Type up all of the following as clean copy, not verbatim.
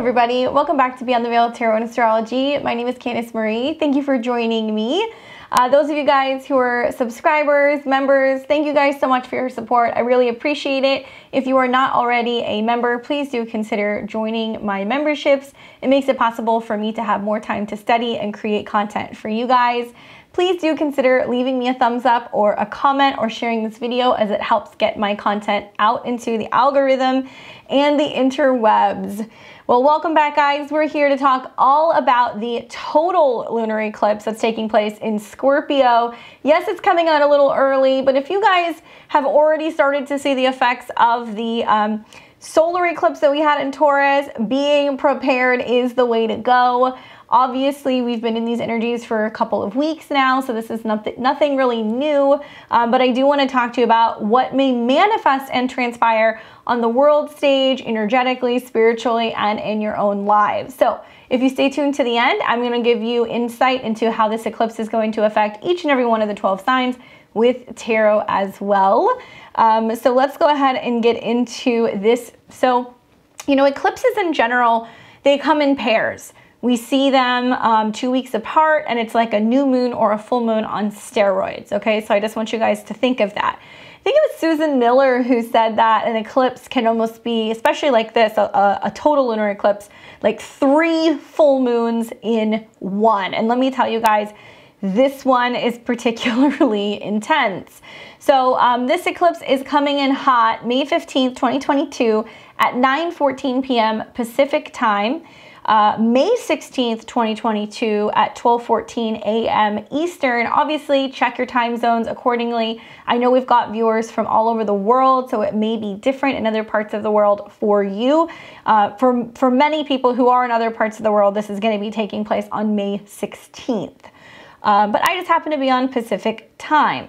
everybody, welcome back to Beyond the Veil Tarot and Astrology. My name is Candice Marie. Thank you for joining me. Those of you guys who are subscribers, members, thank you guys so much for your support. I really appreciate it. If you are not already a member, please do consider joining my memberships. It makes it possible for me to have more time to study and create content for you guys. Please do consider leaving me a thumbs up or a comment or sharing this video, as it helps get my content out into the algorithm and the interwebs. Well, welcome back, guys. We're here to talk all about the total lunar eclipse that's taking place in Scorpio. Yes, it's coming out a little early, but if you guys have already started to see the effects of the solar eclipse that we had in Taurus, being prepared is the way to go. Obviously, we've been in these energies for a couple of weeks now, so this is nothing really new, but I do want to talk to you about what may manifest and transpire on the world stage, energetically, spiritually, and in your own lives. So if you stay tuned to the end, I'm going to give you insight into how this eclipse is going to affect each and every one of the 12 signs with tarot as well. So let's go ahead and get into this. So, you know, eclipses in general, they come in pairs. We see them 2 weeks apart, and it's like a new moon or a full moon on steroids, okay? So I just want you guys to think of that. I think it was Susan Miller who said that an eclipse can almost be, especially like this, a total lunar eclipse, like 3 full moons in one. And let me tell you guys, this one is particularly intense. So this eclipse is coming in hot May 15th, 2022 at 9:14 p.m. Pacific time. May 16th, 2022 at 12:14 a.m. Eastern. Obviously, check your time zones accordingly. I know we've got viewers from all over the world, so it may be different in other parts of the world for you. For many people who are in other parts of the world, this is going to be taking place on May 16th. But I just happen to be on Pacific time.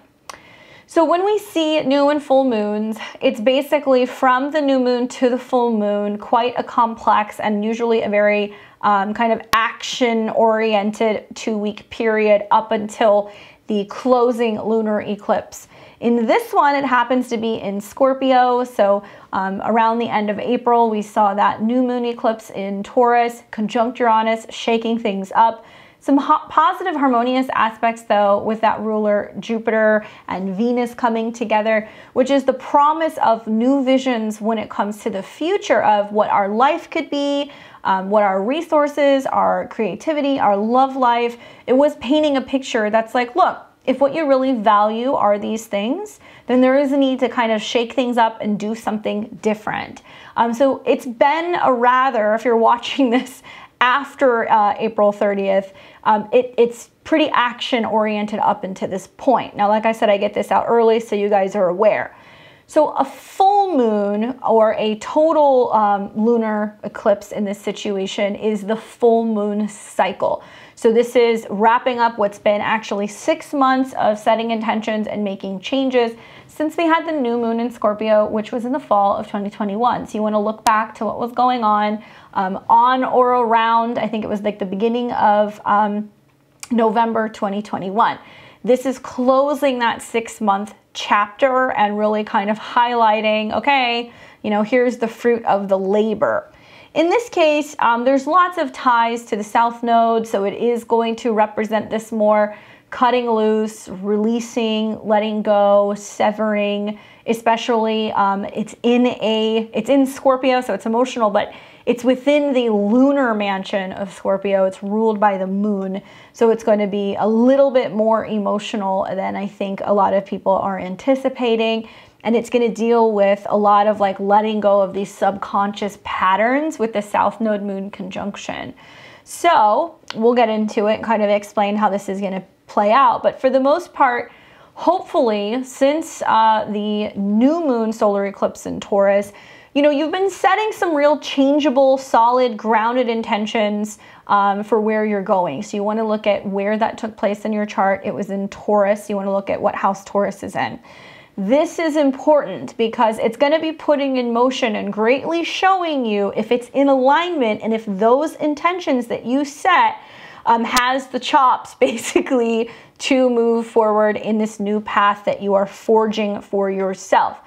So when we see new and full moons, it's basically from the new moon to the full moon, quite a complex and usually a very kind of action-oriented 2-week period up until the closing lunar eclipse. In this one, it happens to be in Scorpio, so around the end of April, we saw that new moon eclipse in Taurus, conjunct Uranus, shaking things up. Some positive harmonious aspects, though, with that ruler Jupiter and Venus coming together, which is the promise of new visions when it comes to the future of what our life could be, what our resources, our creativity, our love life. It was painting a picture that's like, look, if what you really value are these things, then there is a need to kind of shake things up and do something different. So it's been a rather, if you're watching this after April 30th, it's pretty action oriented up until this point. Now, like I said, I get this out early so you guys are aware. So a full moon or a total lunar eclipse in this situation is the full moon cycle. So this is wrapping up what's been actually 6 months of setting intentions and making changes since we had the new moon in Scorpio, which was in the fall of 2021. So you want to look back to what was going on or around, I think it was like the beginning of November 2021. This is closing that 6-month chapter and really kind of highlighting, okay, you know, here's the fruit of the labor. In this case, there's lots of ties to the South Node, so it is going to represent this more cutting loose, releasing, letting go, severing, especially it's in Scorpio, so it's emotional, but it's within the lunar mansion of Scorpio. It's ruled by the moon, so it's going to be a little bit more emotional than I think a lot of people are anticipating. And it's going to deal with a lot of like letting go of these subconscious patterns with the South Node moon conjunction. So we'll get into it and kind of explain how this is going to play out. But for the most part, hopefully, since the new moon solar eclipse in Taurus, you know, you've been setting some real changeable, solid, grounded intentions for where you're going. So you want to look at where that took place in your chart. It was in Taurus. You want to look at what house Taurus is in. This is important because it's going to be putting in motion and greatly showing you if it's in alignment and if those intentions that you set has the chops basically to move forward in this new path that you are forging for yourself.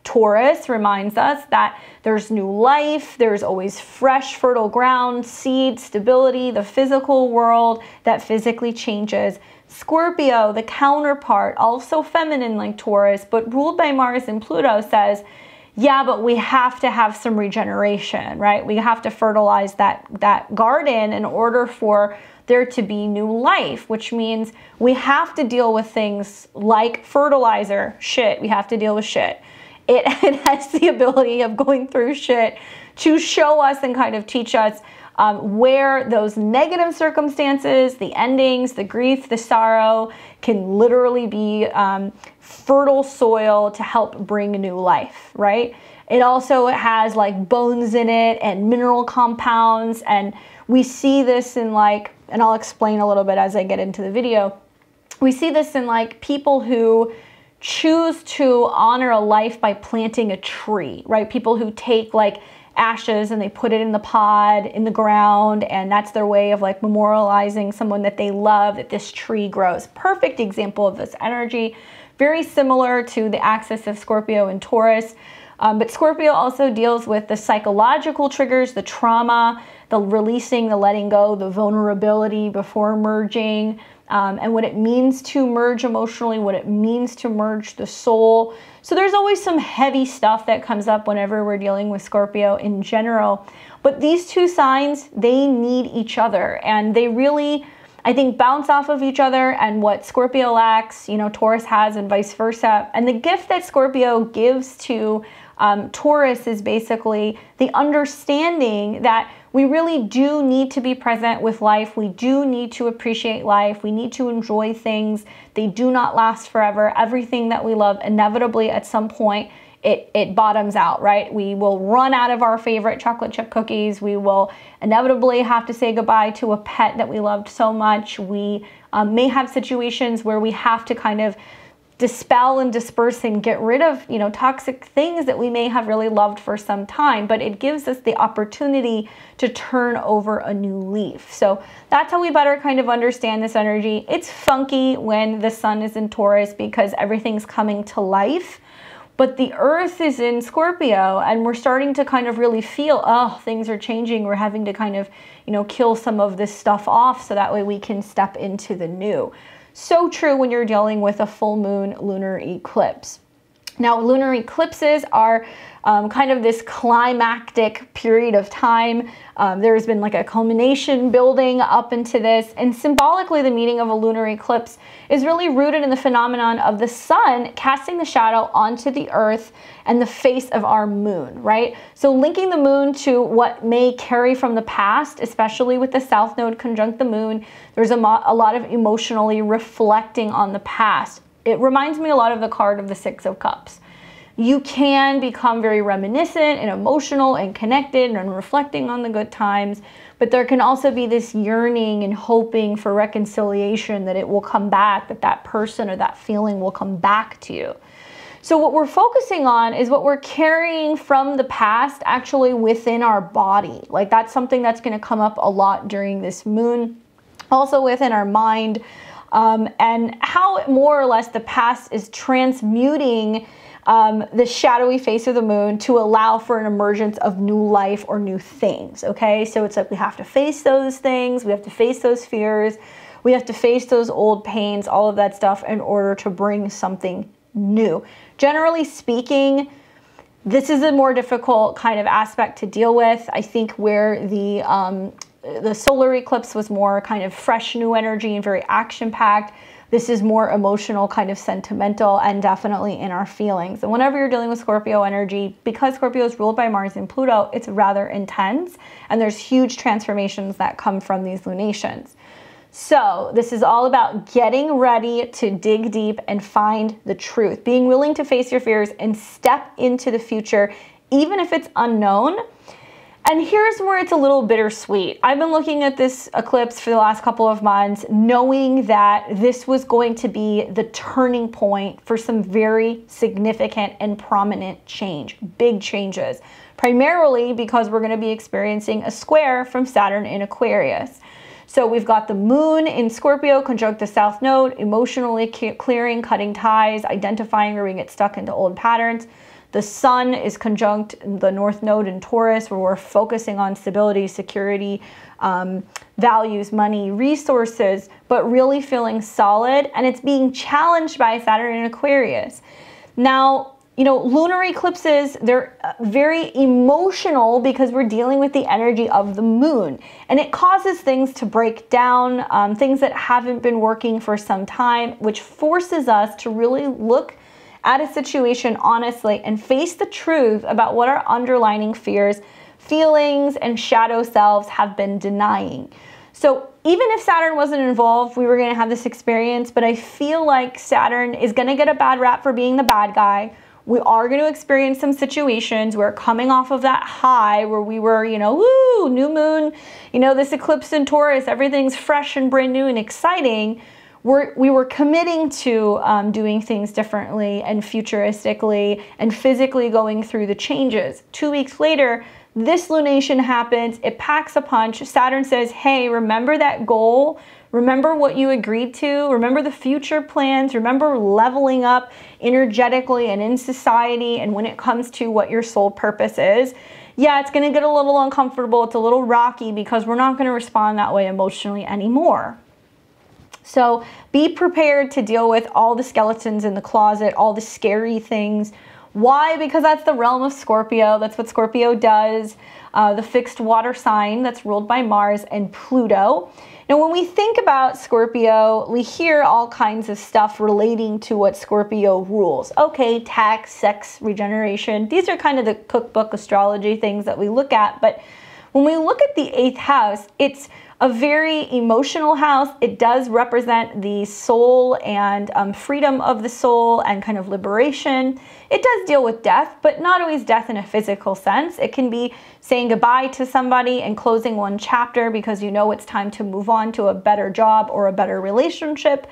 Taurus reminds us that there's new life, there's always fresh, fertile ground, seed, stability, the physical world that physically changes. Scorpio, the counterpart, also feminine like Taurus, but ruled by Mars and Pluto, says, yeah, but we have to have some regeneration, right? We have to fertilize that garden in order for there to be new life, which means we have to deal with things like fertilizer, shit. We have to deal with shit. It has the ability of going through shit to show us and kind of teach us where those negative circumstances, the endings, the grief, the sorrow can literally be fertile soil to help bring new life, right? It also has like bones in it and mineral compounds, and we see this in like, and I'll explain a little bit as I get into the video, we see this in like people who choose to honor a life by planting a tree, right? People who take like ashes and they put it in the pod in the ground, and that's their way of like memorializing someone that they love, that this tree grows. Perfect example of this energy. Very similar to the axis of Scorpio and Taurus. But Scorpio also deals with the psychological triggers, the trauma, the releasing, the letting go, the vulnerability before merging, and what it means to merge emotionally, what it means to merge the soul. So there's always some heavy stuff that comes up whenever we're dealing with Scorpio in general. But these two signs, they need each other, and they really, I think, bounce off of each other, and what Scorpio lacks, you know, Taurus has, and vice versa. And the gift that Scorpio gives to Taurus is basically the understanding that we really do need to be present with life. We do need to appreciate life. We need to enjoy things. They do not last forever. Everything that we love, inevitably at some point, it bottoms out, right? We will run out of our favorite chocolate chip cookies. We will inevitably have to say goodbye to a pet that we loved so much. We may have situations where we have to kind of dispel and disperse and get rid of, you know, toxic things that we may have really loved for some time, but it gives us the opportunity to turn over a new leaf. So that's how we better kind of understand this energy. It's funky when the sun is in Taurus because everything's coming to life, but the earth is in Scorpio, and we're starting to kind of really feel, oh, things are changing. We're having to kind of, you know, kill some of this stuff off so that way we can step into the new. So true when you're dealing with a full moon lunar eclipse. Now, lunar eclipses are kind of this climactic period of time. There's been like a culmination building up into this, and symbolically the meaning of a lunar eclipse is really rooted in the phenomenon of the sun casting the shadow onto the earth and the face of our moon, right? So linking the moon to what may carry from the past, especially with the south node conjunct the moon, there's a lot of emotionally reflecting on the past. It reminds me a lot of the card of the Six of Cups. You can become very reminiscent and emotional and connected and reflecting on the good times, but there can also be this yearning and hoping for reconciliation, that it will come back, that that person or that feeling will come back to you. So what we're focusing on is what we're carrying from the past actually within our body. Like that's something that's going to come up a lot during this moon. Also within our mind, and how more or less the past is transmuting the shadowy face of the moon to allow for an emergence of new life or new things, okay? So it's like we have to face those things, we have to face those fears, we have to face those old pains, all of that stuff in order to bring something new. Generally speaking, this is a more difficult kind of aspect to deal with. I think where the solar eclipse was more kind of fresh, new energy and very action-packed, this is more emotional, kind of sentimental, and definitely in our feelings. And whenever you're dealing with Scorpio energy, because Scorpio is ruled by Mars and Pluto, it's rather intense, and there's huge transformations that come from these lunations. So this is all about getting ready to dig deep and find the truth, being willing to face your fears and step into the future, even if it's unknown. And here's where it's a little bittersweet. I've been looking at this eclipse for the last couple of months, knowing that this was going to be the turning point for some very significant and prominent change, big changes, primarily because we're going to be experiencing a square from Saturn in Aquarius. So we've got the moon in Scorpio conjunct the south node, emotionally clearing, cutting ties, identifying where we get stuck into old patterns. The sun is conjunct the North Node in Taurus, where we're focusing on stability, security, values, money, resources, but really feeling solid. And it's being challenged by Saturn in Aquarius. Now, you know, lunar eclipses, they're very emotional because we're dealing with the energy of the moon. And it causes things to break down, things that haven't been working for some time, which forces us to really look at a situation honestly and face the truth about what our underlying fears, feelings, and shadow selves have been denying. So even if Saturn wasn't involved, we were going to have this experience, but I feel like Saturn is going to get a bad rap for being the bad guy. We are going to experience some situations where coming off of that high where we were, you know, woo, new moon, you know, this eclipse in Taurus, everything's fresh and brand new and exciting. We were committing to doing things differently and futuristically and physically going through the changes. 2 weeks later, this lunation happens, it packs a punch. Saturn says, hey, remember that goal? Remember what you agreed to? Remember the future plans? Remember leveling up energetically and in society and when it comes to what your soul purpose is? Yeah, it's gonna get a little uncomfortable, it's a little rocky because we're not gonna respond that way emotionally anymore. So be prepared to deal with all the skeletons in the closet, all the scary things. Why? Because that's the realm of Scorpio. That's what Scorpio does. The fixed water sign that's ruled by Mars and Pluto. Now, when we think about Scorpio, we hear all kinds of stuff relating to what Scorpio rules. Okay, tax, sex, regeneration. These are kind of the cookbook astrology things that we look at. But when we look at the 8th house, it's a very emotional house. It does represent the soul and freedom of the soul and kind of liberation. It does deal with death, but not always death in a physical sense. It can be saying goodbye to somebody and closing one chapter because you know it's time to move on to a better job or a better relationship.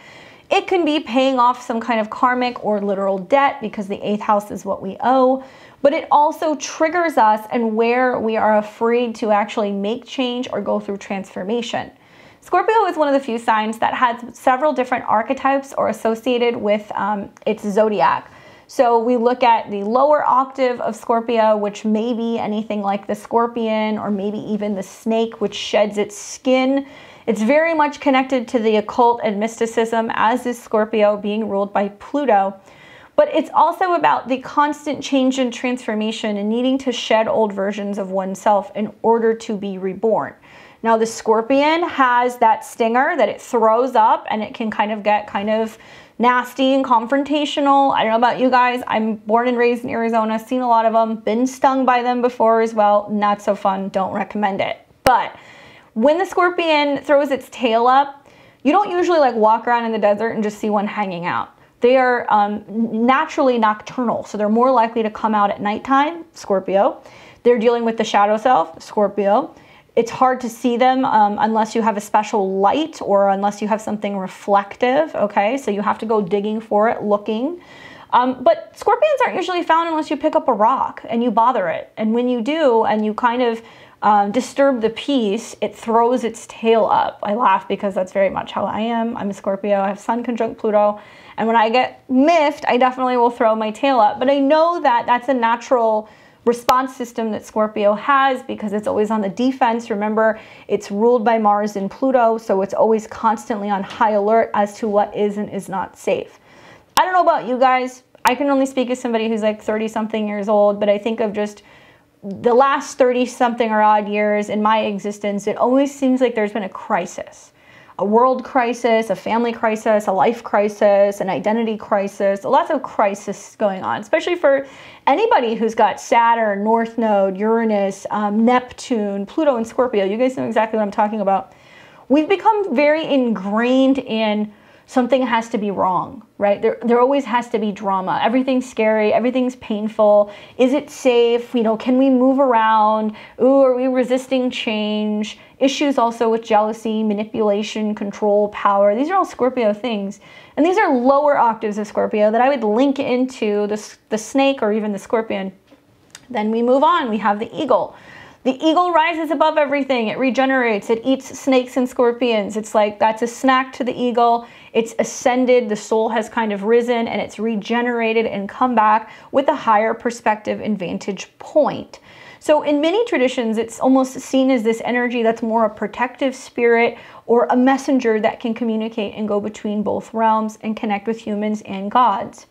It can be paying off some kind of karmic or literal debt because the 8th house is what we owe. But it also triggers us and where we are afraid to actually make change or go through transformation. Scorpio is one of the few signs that has several different archetypes or associated with its zodiac. So we look at the lower octave of Scorpio, which may be anything like the scorpion or maybe even the snake, which sheds its skin. It's very much connected to the occult and mysticism, as is Scorpio being ruled by Pluto. But it's also about the constant change and transformation and needing to shed old versions of oneself in order to be reborn. Now, the scorpion has that stinger that it throws up and it can kind of get kind of nasty and confrontational. I don't know about you guys. I'm born and raised in Arizona, seen a lot of them, been stung by them before as well. Not so fun. Don't recommend it. But when the scorpion throws its tail up, you don't usually like walk around in the desert and just see one hanging out. They are naturally nocturnal, so they're more likely to come out at nighttime, Scorpio. They're dealing with the shadow self, Scorpio. It's hard to see them unless you have a special light or unless you have something reflective, okay? So you have to go digging for it, looking. But scorpions aren't usually found unless you pick up a rock and you bother it. And when you do and you kind of disturb the peace, it throws its tail up. I laugh because that's very much how I am. I'm a Scorpio. I have Sun conjunct Pluto. And when I get miffed, I definitely will throw my tail up. But I know that that's a natural response system that Scorpio has because it's always on the defense. Remember, it's ruled by Mars and Pluto, so it's always constantly on high alert as to what is and is not safe. I don't know about you guys. I can only speak as somebody who's like 30-something years old, but I think of just the last 30-something or odd years in my existence, it always seems like there's been a crisis. A world crisis, a family crisis, a life crisis, an identity crisis, lots of crisis going on, especially for anybody who's got Saturn, North Node, Uranus, Neptune, Pluto, and Scorpio. You guys know exactly what I'm talking about. We've become very ingrained in something has to be wrong, right? There always has to be drama. Everything's scary. Everything's painful. Is it safe? You know, can we move around? Ooh, are we resisting change? Issues also with jealousy, manipulation, control, power. These are all Scorpio things. And these are lower octaves of Scorpio that I would link into the snake or even the scorpion. Then we move on. We have the eagle. The eagle rises above everything. It regenerates. It eats snakes and scorpions. It's like that's a snack to the eagle. It's ascended, the soul has kind of risen, and it's regenerated and come back with a higher perspective and vantage point. So in many traditions, it's almost seen as this energy that's more a protective spirit or a messenger that can communicate and go between both realms and connect with humans and gods.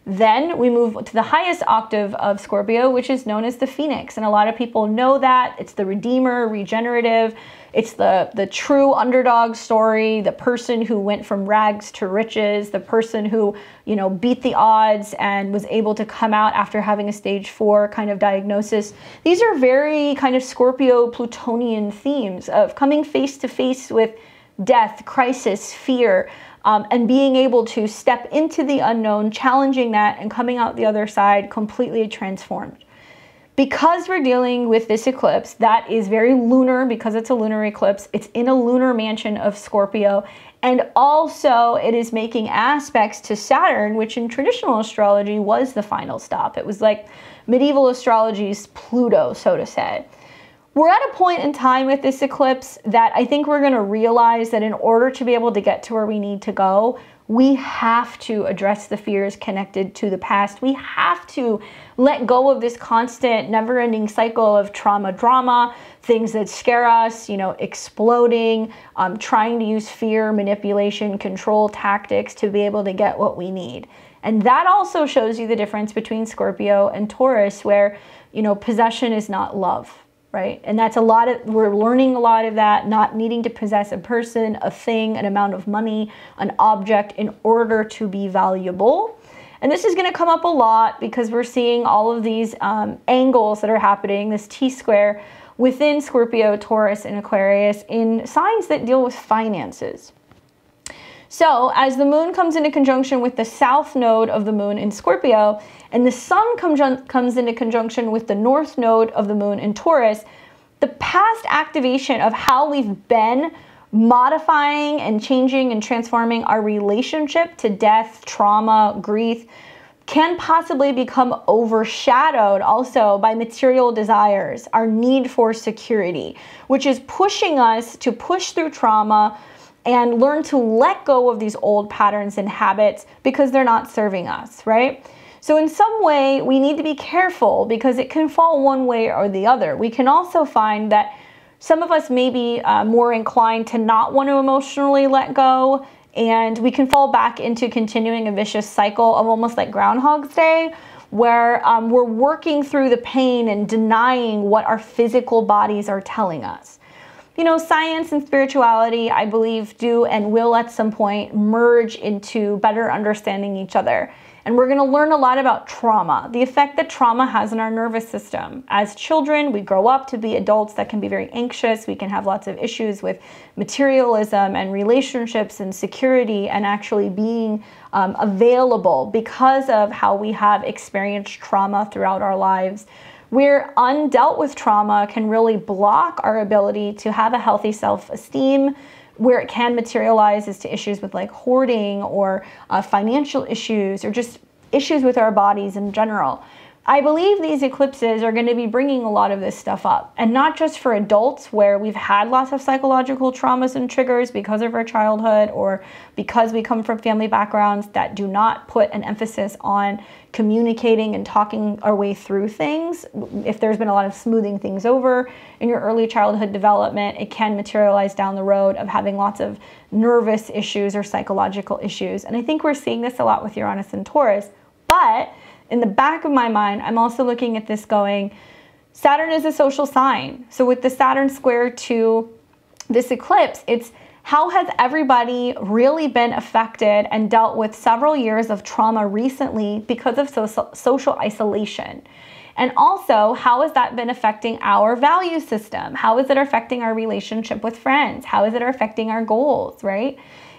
Then we move to the highest octave of Scorpio, which is known as the Phoenix. And a lot of people know that. It's the redeemer, regenerative. It's the true underdog story, the person who went from rags to riches, the person who, you know, beat the odds and was able to come out after having a stage 4 kind of diagnosis. These are very kind of Scorpio Plutonian themes of coming face to face with death, crisis, fear, and being able to step into the unknown, challenging that, and coming out the other side completely transformed. Because we're dealing with this eclipse that is very lunar, because it's a lunar eclipse, it's in a lunar mansion of Scorpio, and also it is making aspects to Saturn, which in traditional astrology was the final stop. It was like medieval astrology's Pluto, so to say. We're at a point in time with this eclipse that I think we're going to realize that in order to be able to get to where we need to go, we have to address the fears connected to the past. We have to let go of this constant, never-ending cycle of trauma, drama, things that scare us, you know, exploding, trying to use fear, manipulation, control tactics to be able to get what we need. And that also shows you the difference between Scorpio and Taurus, where, you know, possession is not love. Right? And that's a lot of, we're learning a lot of that, not needing to possess a person, a thing, an amount of money, an object in order to be valuable. And this is going to come up a lot because we're seeing all of these angles that are happening, this T-square within Scorpio, Taurus, and Aquarius in signs that deal with finances. So as the moon comes into conjunction with the south node of the moon in Scorpio, and the sun comes into conjunction with the north node of the moon in Taurus, the past activation of how we've been modifying and changing and transforming our relationship to death, trauma, grief, can possibly become overshadowed also by material desires, our need for security, which is pushing us to push through trauma and learn to let go of these old patterns and habits because they're not serving us, right? So in some way, we need to be careful because it can fall one way or the other. We can also find that some of us may be more inclined to not want to emotionally let go, and we can fall back into continuing a vicious cycle of almost like Groundhog's Day, where we're working through the pain and denying what our physical bodies are telling us. You know, science and spirituality, I believe, do and will at some point merge into better understanding each other. And we're going to learn a lot about trauma, the effect that trauma has on our nervous system. As children, we grow up to be adults that can be very anxious. We can have lots of issues with materialism and relationships and security and actually being available because of how we have experienced trauma throughout our lives. Where undealt with trauma can really block our ability to have a healthy self-esteem. Where it can materialize is to issues with like hoarding or financial issues or just issues with our bodies in general. I believe these eclipses are going to be bringing a lot of this stuff up, and not just for adults where we've had lots of psychological traumas and triggers because of our childhood or because we come from family backgrounds that do not put an emphasis on communicating and talking our way through things. If there's been a lot of smoothing things over in your early childhood development, it can materialize down the road of having lots of nervous issues or psychological issues. And I think we're seeing this a lot with Uranus and Taurus. But in the back of my mind, I'm also looking at this going, Saturn is a social sign. So with the Saturn square to this eclipse, it's how has everybody really been affected and dealt with several years of trauma recently because of social isolation? And also, how has that been affecting our value system? How is it affecting our relationship with friends? How is it affecting our goals, right?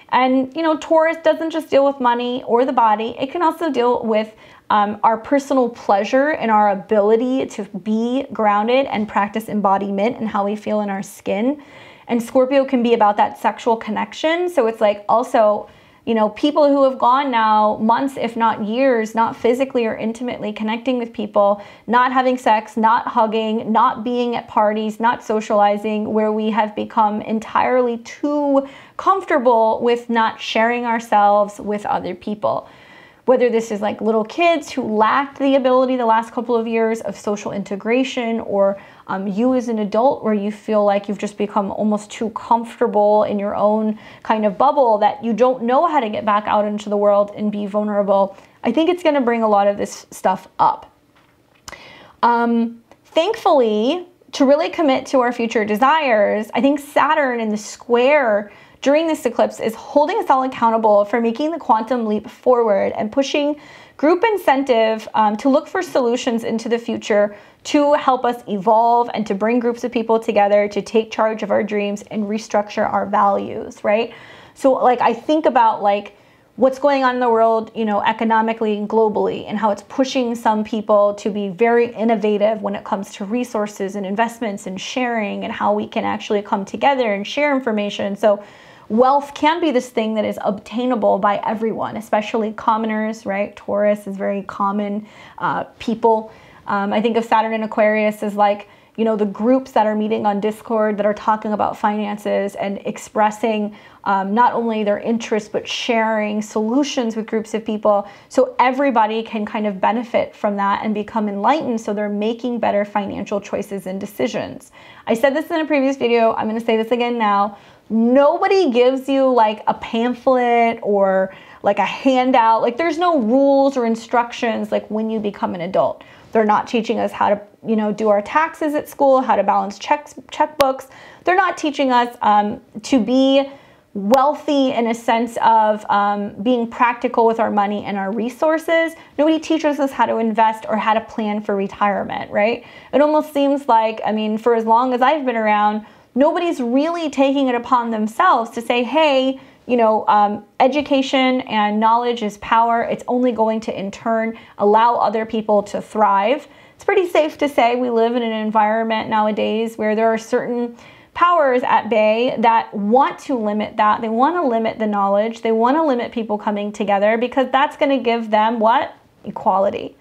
And, you know, Taurus doesn't just deal with money or the body. It can also deal with our personal pleasure and our ability to be grounded and practice embodiment and how we feel in our skin. And Scorpio can be about that sexual connection. So it's like also You know, people who have gone now months, if not years, not physically or intimately connecting with people, not having sex, not hugging, not being at parties, not socializing, where we have become entirely too comfortable with not sharing ourselves with other people. Whether this is like little kids who lacked the ability the last couple of years of social integration, or you as an adult where you feel like you've just become almost too comfortable in your own kind of bubble that you don't know how to get back out into the world and be vulnerable. I think it's going to bring a lot of this stuff up. Thankfully, to really commit to our future desires, I think Saturn in the square during this eclipse is holding us all accountable for making the quantum leap forward and pushing group incentive to look for solutions into the future to help us evolve and to bring groups of people together to take charge of our dreams and restructure our values, right? So like I think about like what's going on in the world, you know, economically and globally, and how it's pushing some people to be very innovative when it comes to resources and investments and sharing, and how we can actually come together and share information. So wealth can be this thing that is obtainable by everyone, especially commoners, right? Taurus is very common people. I think of Saturn and Aquarius as like, you know, the groups that are meeting on Discord that are talking about finances and expressing not only their interests, but sharing solutions with groups of people. So everybody can kind of benefit from that and become enlightened. So they're making better financial choices and decisions. I said this in a previous video. I'm going to say this again now. Nobody gives you like a pamphlet or like a handout. Like there's no rules or instructions like when you become an adult. They're not teaching us how to, you know, do our taxes at school, how to balance checkbooks. They're not teaching us to be wealthy in a sense of being practical with our money and our resources. Nobody teaches us how to invest or how to plan for retirement, right? It almost seems like, I mean, for as long as I've been around, nobody's really taking it upon themselves to say, hey, you know, education and knowledge is power. It's only going to, in turn, allow other people to thrive. It's pretty safe to say we live in an environment nowadays where there are certain powers at bay that want to limit that. They want to limit the knowledge. They want to limit people coming together because that's going to give them what? Equality.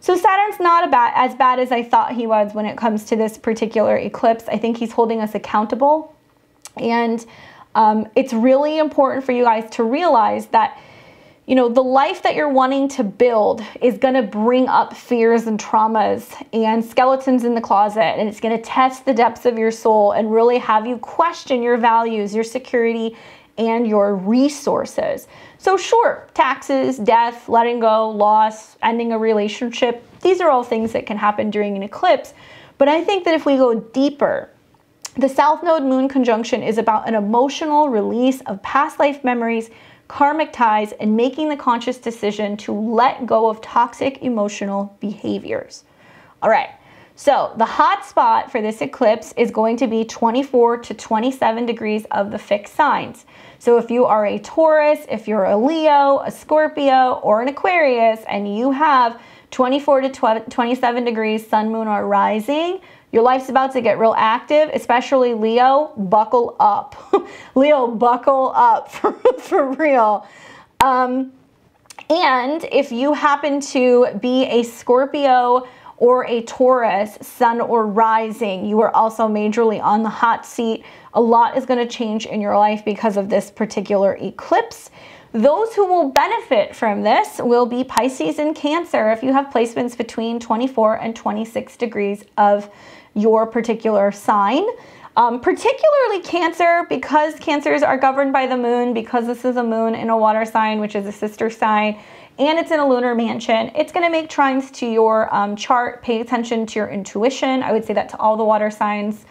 So Saturn's not as bad as I thought he was when it comes to this particular eclipse. I think he's holding us accountable. And it's really important for you guys to realize that, you know, the life that you're wanting to build is going to bring up fears and traumas and skeletons in the closet. And it's going to test the depths of your soul and really have you question your values, your security, and your resources. So sure, taxes, death, letting go, loss, ending a relationship, these are all things that can happen during an eclipse. But I think that if we go deeper, the South Node Moon conjunction is about an emotional release of past life memories, karmic ties, and making the conscious decision to let go of toxic emotional behaviors. All right. So the hot spot for this eclipse is going to be 24 to 27 degrees of the fixed signs. So if you are a Taurus, if you're a Leo, a Scorpio, or an Aquarius, and you have 24 to 27 degrees sun, moon, or rising, your life's about to get real active, especially Leo, buckle up. Leo, buckle up for real. And if you happen to be a Scorpio or a Taurus, sun or rising, you are also majorly on the hot seat. A lot is going to change in your life because of this particular eclipse. Those who will benefit from this will be Pisces and Cancer if you have placements between 24 and 26 degrees of your particular sign. Particularly Cancer, because Cancers are governed by the moon, because this is a moon in a water sign, which is a sister sign, and it's in a lunar mansion. It's going to make trines to your chart. Pay attention to your intuition. I would say that to all the water signs.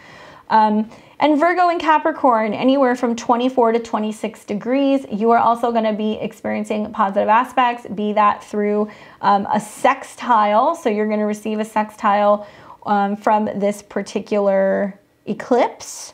And Virgo and Capricorn, anywhere from 24 to 26 degrees, you are also going to be experiencing positive aspects, be that through a sextile. So you're going to receive a sextile from this particular eclipse.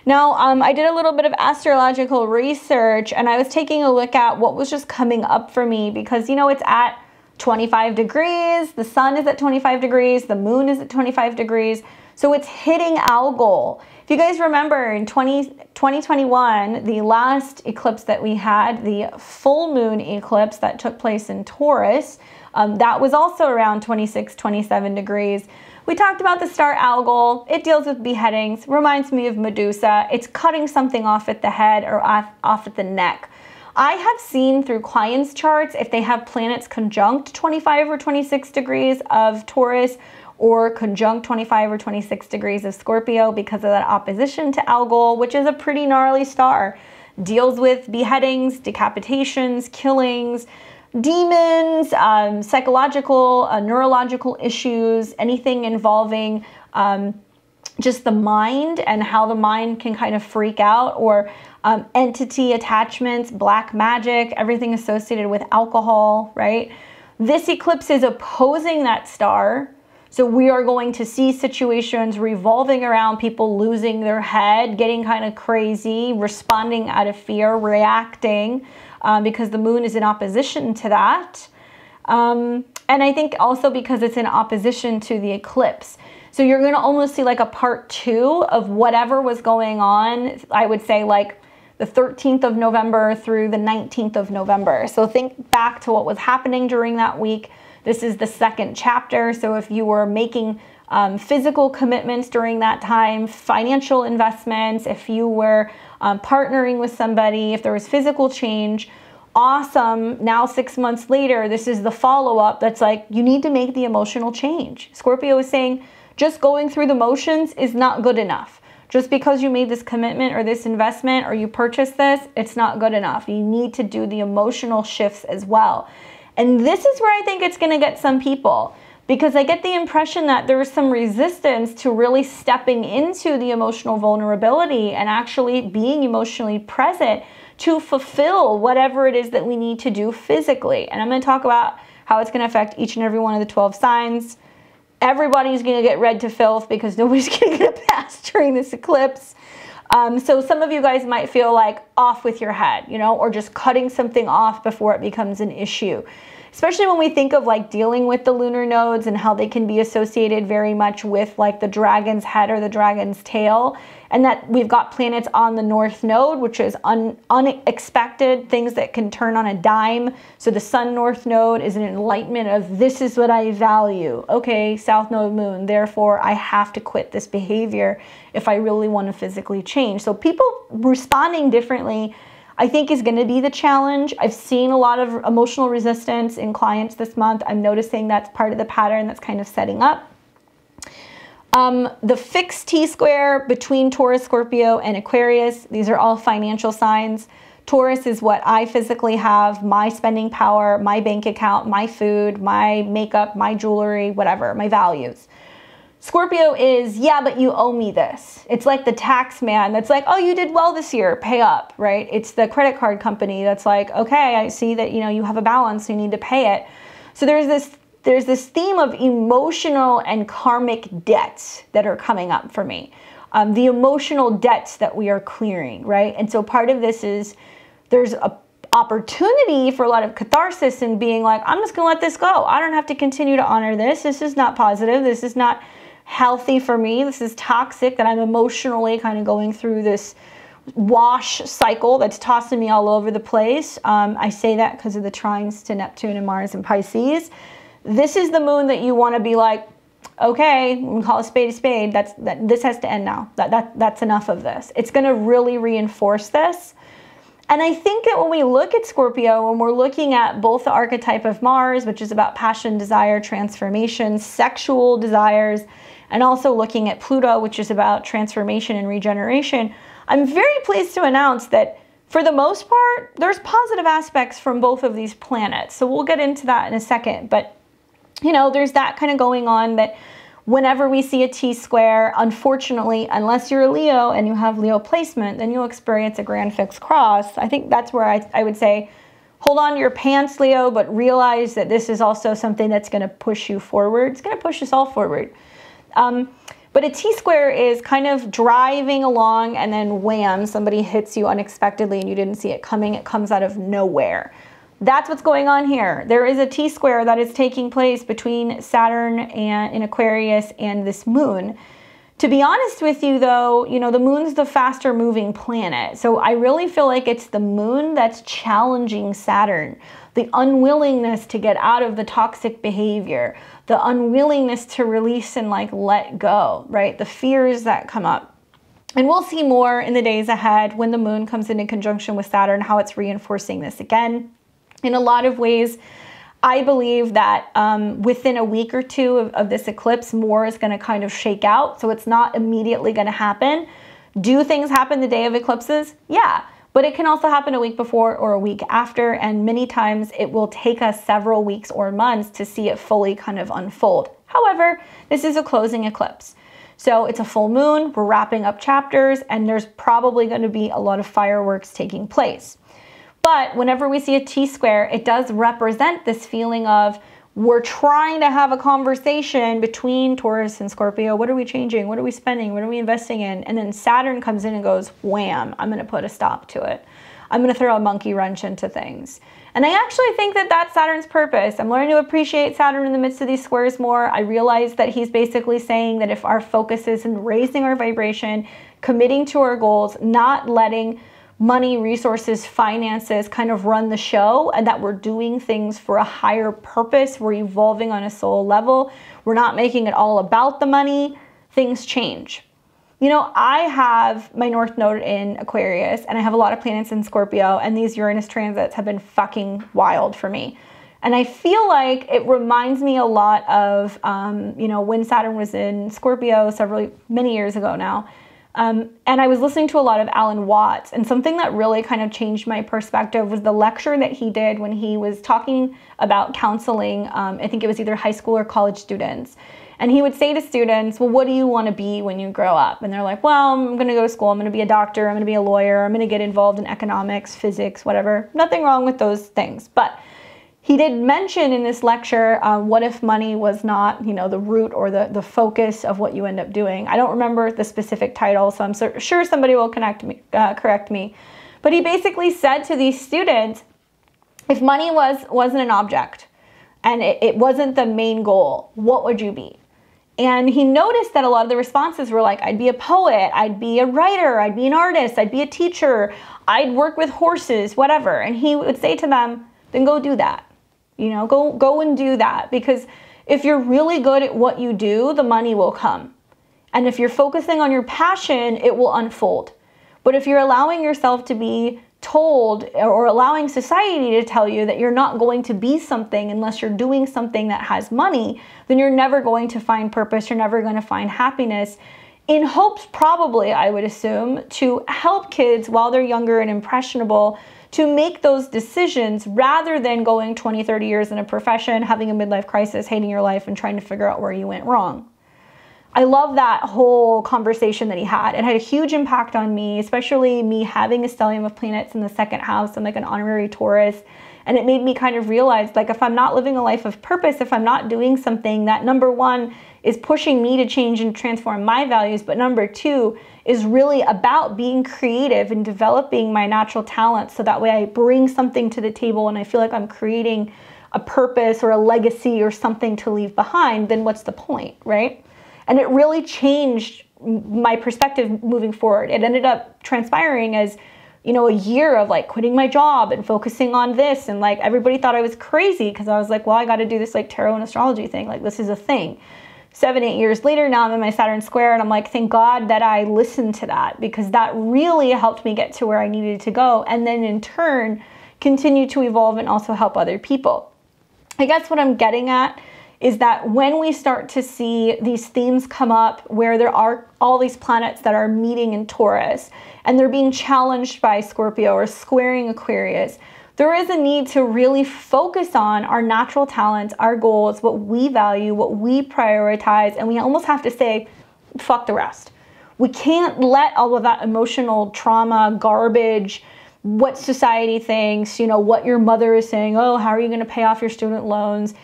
Now, I did a little bit of astrological research and I was taking a look at what was just coming up for me because, you know, it's at 25 degrees, the sun is at 25 degrees, the moon is at 25 degrees. So it's hitting Algol. If you guys remember in 2021, the last eclipse that we had, the full moon eclipse that took place in Taurus, that was also around 26, 27 degrees. We talked about the star Algol. It deals with beheadings, reminds me of Medusa. It's cutting something off at the head or off at the neck. I have seen through clients' charts if they have planets conjunct 25 or 26 degrees of Taurus or conjunct 25 or 26 degrees of Scorpio because of that opposition to Algol, which is a pretty gnarly star. Deals with beheadings, decapitations, killings, demons, psychological, neurological issues, anything involving just the mind and how the mind can kind of freak out, or entity attachments, black magic, everything associated with alcohol, right? This eclipse is opposing that star. So we are going to see situations revolving around people losing their head, getting kind of crazy, responding out of fear, reacting, because the moon is in opposition to that. And I think also because it's in opposition to the eclipse. So you're going to almost see like a part 2 of whatever was going on, I would say like the 13th of November through the 19th of November. So think back to what was happening during that week. This is the second chapter. So if you were making physical commitments during that time, financial investments, if you were partnering with somebody, if there was physical change, awesome. Now 6 months later, this is the follow-up that's like, you need to make the emotional change. Scorpio is saying just going through the motions is not good enough. Just because you made this commitment or this investment or you purchased this, it's not good enough. You need to do the emotional shifts as well. And this is where I think it's going to get some people, because I get the impression that there is some resistance to really stepping into the emotional vulnerability and actually being emotionally present to fulfill whatever it is that we need to do physically. And I'm going to talk about how it's going to affect each and every one of the 12 signs. Everybody's going to get read to filth because nobody's going to get a pass during this eclipse. So some of you guys might feel like off with your head, you know, or just cutting something off before it becomes an issue. Especially when we think of like dealing with the lunar nodes and how they can be associated very much with like the dragon's head or the dragon's tail. And that we've got planets on the north node, which is unexpected, things that can turn on a dime. So the sun north node is an enlightenment of this is what I value. Okay, south node moon, therefore I have to quit this behavior if I really want to physically change. So people responding differently, I think, is going to be the challenge. I've seen a lot of emotional resistance in clients this month. I'm noticing that's part of the pattern that's kind of setting up. The fixed T-square between Taurus, Scorpio, and Aquarius, these are all financial signs. Taurus is what I physically have, my spending power, my bank account, my food, my makeup, my jewelry, whatever, my values. Scorpio is, yeah, but you owe me this. It's like the tax man that's like, oh, you did well this year, pay up, right? It's the credit card company that's like, okay, I see that, you know, you have a balance, you need to pay it. So there's this theme of emotional and karmic debts that are coming up for me. The emotional debts that we are clearing, right? And so part of this is there's a opportunity for a lot of catharsis and being like, I'm just gonna let this go. I don't have to continue to honor this. This is not positive. This is not healthy for me. This is toxic, that I'm emotionally kind of going through this wash cycle that's tossing me all over the place. I say that because of the trines to Neptune and Mars and Pisces. This is the moon that you want to be like, okay, we can call a spade a spade. This has to end now. That's enough of this. It's going to really reinforce this. And I think that when we look at Scorpio, when we're looking at both the archetype of Mars, which is about passion, desire, transformation, sexual desires, and also looking at Pluto, which is about transformation and regeneration, I'm very pleased to announce that for the most part, there's positive aspects from both of these planets. So we'll get into that in a second. But, you know, there's that kind of going on that whenever we see a T-square, unfortunately, unless you're a Leo and you have Leo placement, then you'll experience a grand fixed cross. I think that's where I would say, hold on to your pants, Leo, but realize that this is also something that's going to push you forward. It's going to push us all forward. But a T-square is kind of driving along and then wham, somebody hits you unexpectedly and you didn't see it coming. It comes out of nowhere. That's what's going on here. There is a T-square that is taking place between Saturn and in Aquarius and this moon. To be honest with you though, you know, the moon's the faster moving planet. So I really feel like it's the moon that's challenging Saturn. The unwillingness to get out of the toxic behavior, the unwillingness to release and like let go, right? The fears that come up. And we'll see more in the days ahead when the moon comes in conjunction with Saturn, how it's reinforcing this again. In a lot of ways, I believe that within a week or two of this eclipse, more is going to kind of shake out. So it's not immediately going to happen. Do things happen the day of eclipses? Yeah. But it can also happen a week before or a week after. And many times it will take us several weeks or months to see it fully kind of unfold. However, this is a closing eclipse. So it's a full moon. We're wrapping up chapters and there's probably going to be a lot of fireworks taking place. But whenever we see a T-square, it does represent this feeling of we're trying to have a conversation between Taurus and Scorpio. What are we changing? What are we spending? What are we investing in? And then Saturn comes in and goes, wham, I'm going to put a stop to it. I'm going to throw a monkey wrench into things. And I actually think that that's Saturn's purpose. I'm learning to appreciate Saturn in the midst of these squares more. I realize that he's basically saying that if our focus is in raising our vibration, committing to our goals, not letting money, resources, finances kind of run the show, and that we're doing things for a higher purpose. We're evolving on a soul level. We're not making it all about the money. Things change. You know, I have my North Node in Aquarius and I have a lot of planets in Scorpio, and these Uranus transits have been fucking wild for me. And I feel like it reminds me a lot of, you know, when Saturn was in Scorpio many years ago now. And I was listening to a lot of Alan Watts, and something that really kind of changed my perspective was the lecture that he did when he was talking about counseling. I think it was either high school or college students. And he would say to students, well, what do you want to be when you grow up? And they're like, well, I'm going to go to school. I'm going to be a doctor. I'm going to be a lawyer. I'm going to get involved in economics, physics, whatever. Nothing wrong with those things. But he did mention in this lecture, what if money was not, you know, the root or the focus of what you end up doing? I don't remember the specific title, so I'm sure somebody will correct me. But he basically said to these students, if money wasn't an object and it wasn't the main goal, what would you be? And he noticed that a lot of the responses were like, I'd be a poet, I'd be a writer, I'd be an artist, I'd be a teacher, I'd work with horses, whatever. And he would say to them, then go do that. You know, go and do that, because if you're really good at what you do, the money will come. And if you're focusing on your passion, it will unfold. But if you're allowing yourself to be told, or allowing society to tell you that you're not going to be something unless you're doing something that has money, then you're never going to find purpose, you're never going to find happiness, in hopes probably, I would assume, to help kids while they're younger and impressionable to make those decisions rather than going 20, 30 years in a profession, having a midlife crisis, hating your life, and trying to figure out where you went wrong. I love that whole conversation that he had. It had a huge impact on me, especially me having a stellium of planets in the second house and like an honorary Taurus. And it made me kind of realize, like, if I'm not living a life of purpose, if I'm not doing something that, number one, is pushing me to change and transform my values, but number two, is really about being creative and developing my natural talents so that way I bring something to the table and I feel like I'm creating a purpose or a legacy or something to leave behind, then what's the point, right? And it really changed my perspective moving forward. It ended up transpiring as, you know, a year of like quitting my job and focusing on this, and like everybody thought I was crazy because I was like, well, I got to do this like tarot and astrology thing, like this is a thing. 7, 8 years later, now I'm in my Saturn square, and I'm like, thank God that I listened to that, because that really helped me get to where I needed to go, and then in turn continue to evolve and also help other people. I guess what I'm getting at is that when we start to see these themes come up where there are all these planets that are meeting in Taurus and they're being challenged by Scorpio or squaring Aquarius, there is a need to really focus on our natural talents, our goals, what we value, what we prioritize, and we almost have to say, fuck the rest. We can't let all of that emotional trauma, garbage, what society thinks, you know, what your mother is saying, oh, how are you going to pay off your student loans,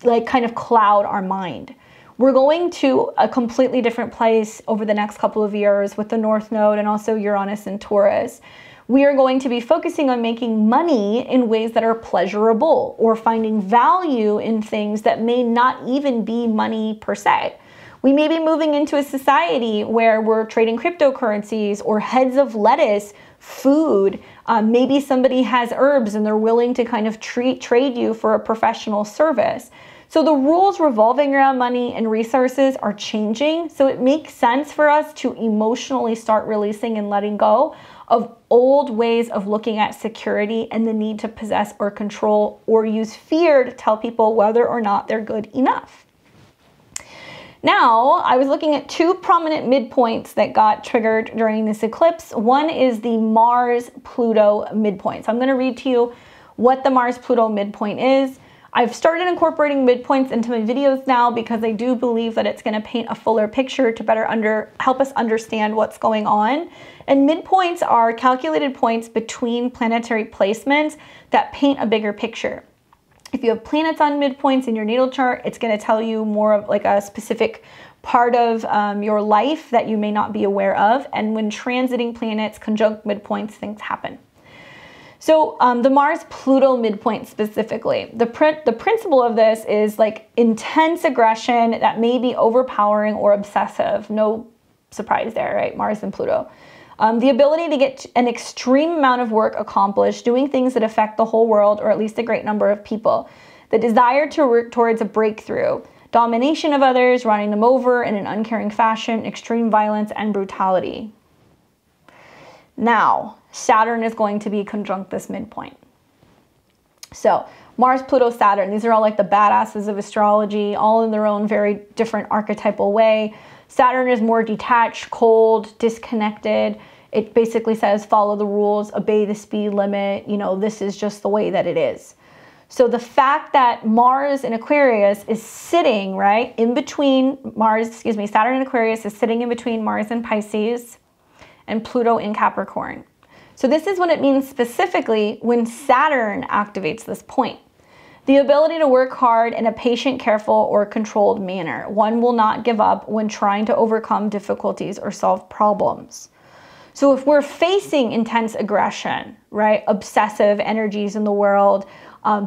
like kind of cloud our mind. We're going to a completely different place over the next couple of years with the North Node and also Uranus and Taurus. We are going to be focusing on making money in ways that are pleasurable, or finding value in things that may not even be money per se. We may be moving into a society where we're trading cryptocurrencies or heads of lettuce, food. Maybe somebody has herbs and they're willing to kind of trade you for a professional service. So the rules revolving around money and resources are changing. So it makes sense for us to emotionally start releasing and letting go of old ways of looking at security and the need to possess or control or use fear to tell people whether or not they're good enough. Now, I was looking at two prominent midpoints that got triggered during this eclipse. One is the Mars-Pluto midpoint. So I'm going to read to you what the Mars-Pluto midpoint is. I've started incorporating midpoints into my videos now because I do believe that it's going to paint a fuller picture to better help us understand what's going on. And midpoints are calculated points between planetary placements that paint a bigger picture. If you have planets on midpoints in your natal chart, it's going to tell you more of like a specific part of your life that you may not be aware of. And when transiting planets conjunct midpoints, things happen. So the Mars-Pluto midpoint specifically, the principle of this is like intense aggression that may be overpowering or obsessive. No surprise there, right? Mars and Pluto. The ability to get an extreme amount of work accomplished, doing things that affect the whole world or at least a great number of people. The desire to work towards a breakthrough, domination of others, running them over in an uncaring fashion, extreme violence and brutality. Now, Saturn is going to be conjunct this midpoint. So Mars, Pluto, Saturn, these are all like the badasses of astrology, all in their own very different archetypal way. Saturn is more detached, cold, disconnected. It basically says follow the rules, obey the speed limit. You know, this is just the way that it is. So the fact that Mars in Aquarius is sitting, right, in between Saturn in Aquarius is sitting in between Mars in Pisces and Pluto in Capricorn. So this is what it means specifically when Saturn activates this point. The ability to work hard in a patient, careful, or controlled manner. One will not give up when trying to overcome difficulties or solve problems. So if we're facing intense aggression, right, obsessive energies in the world,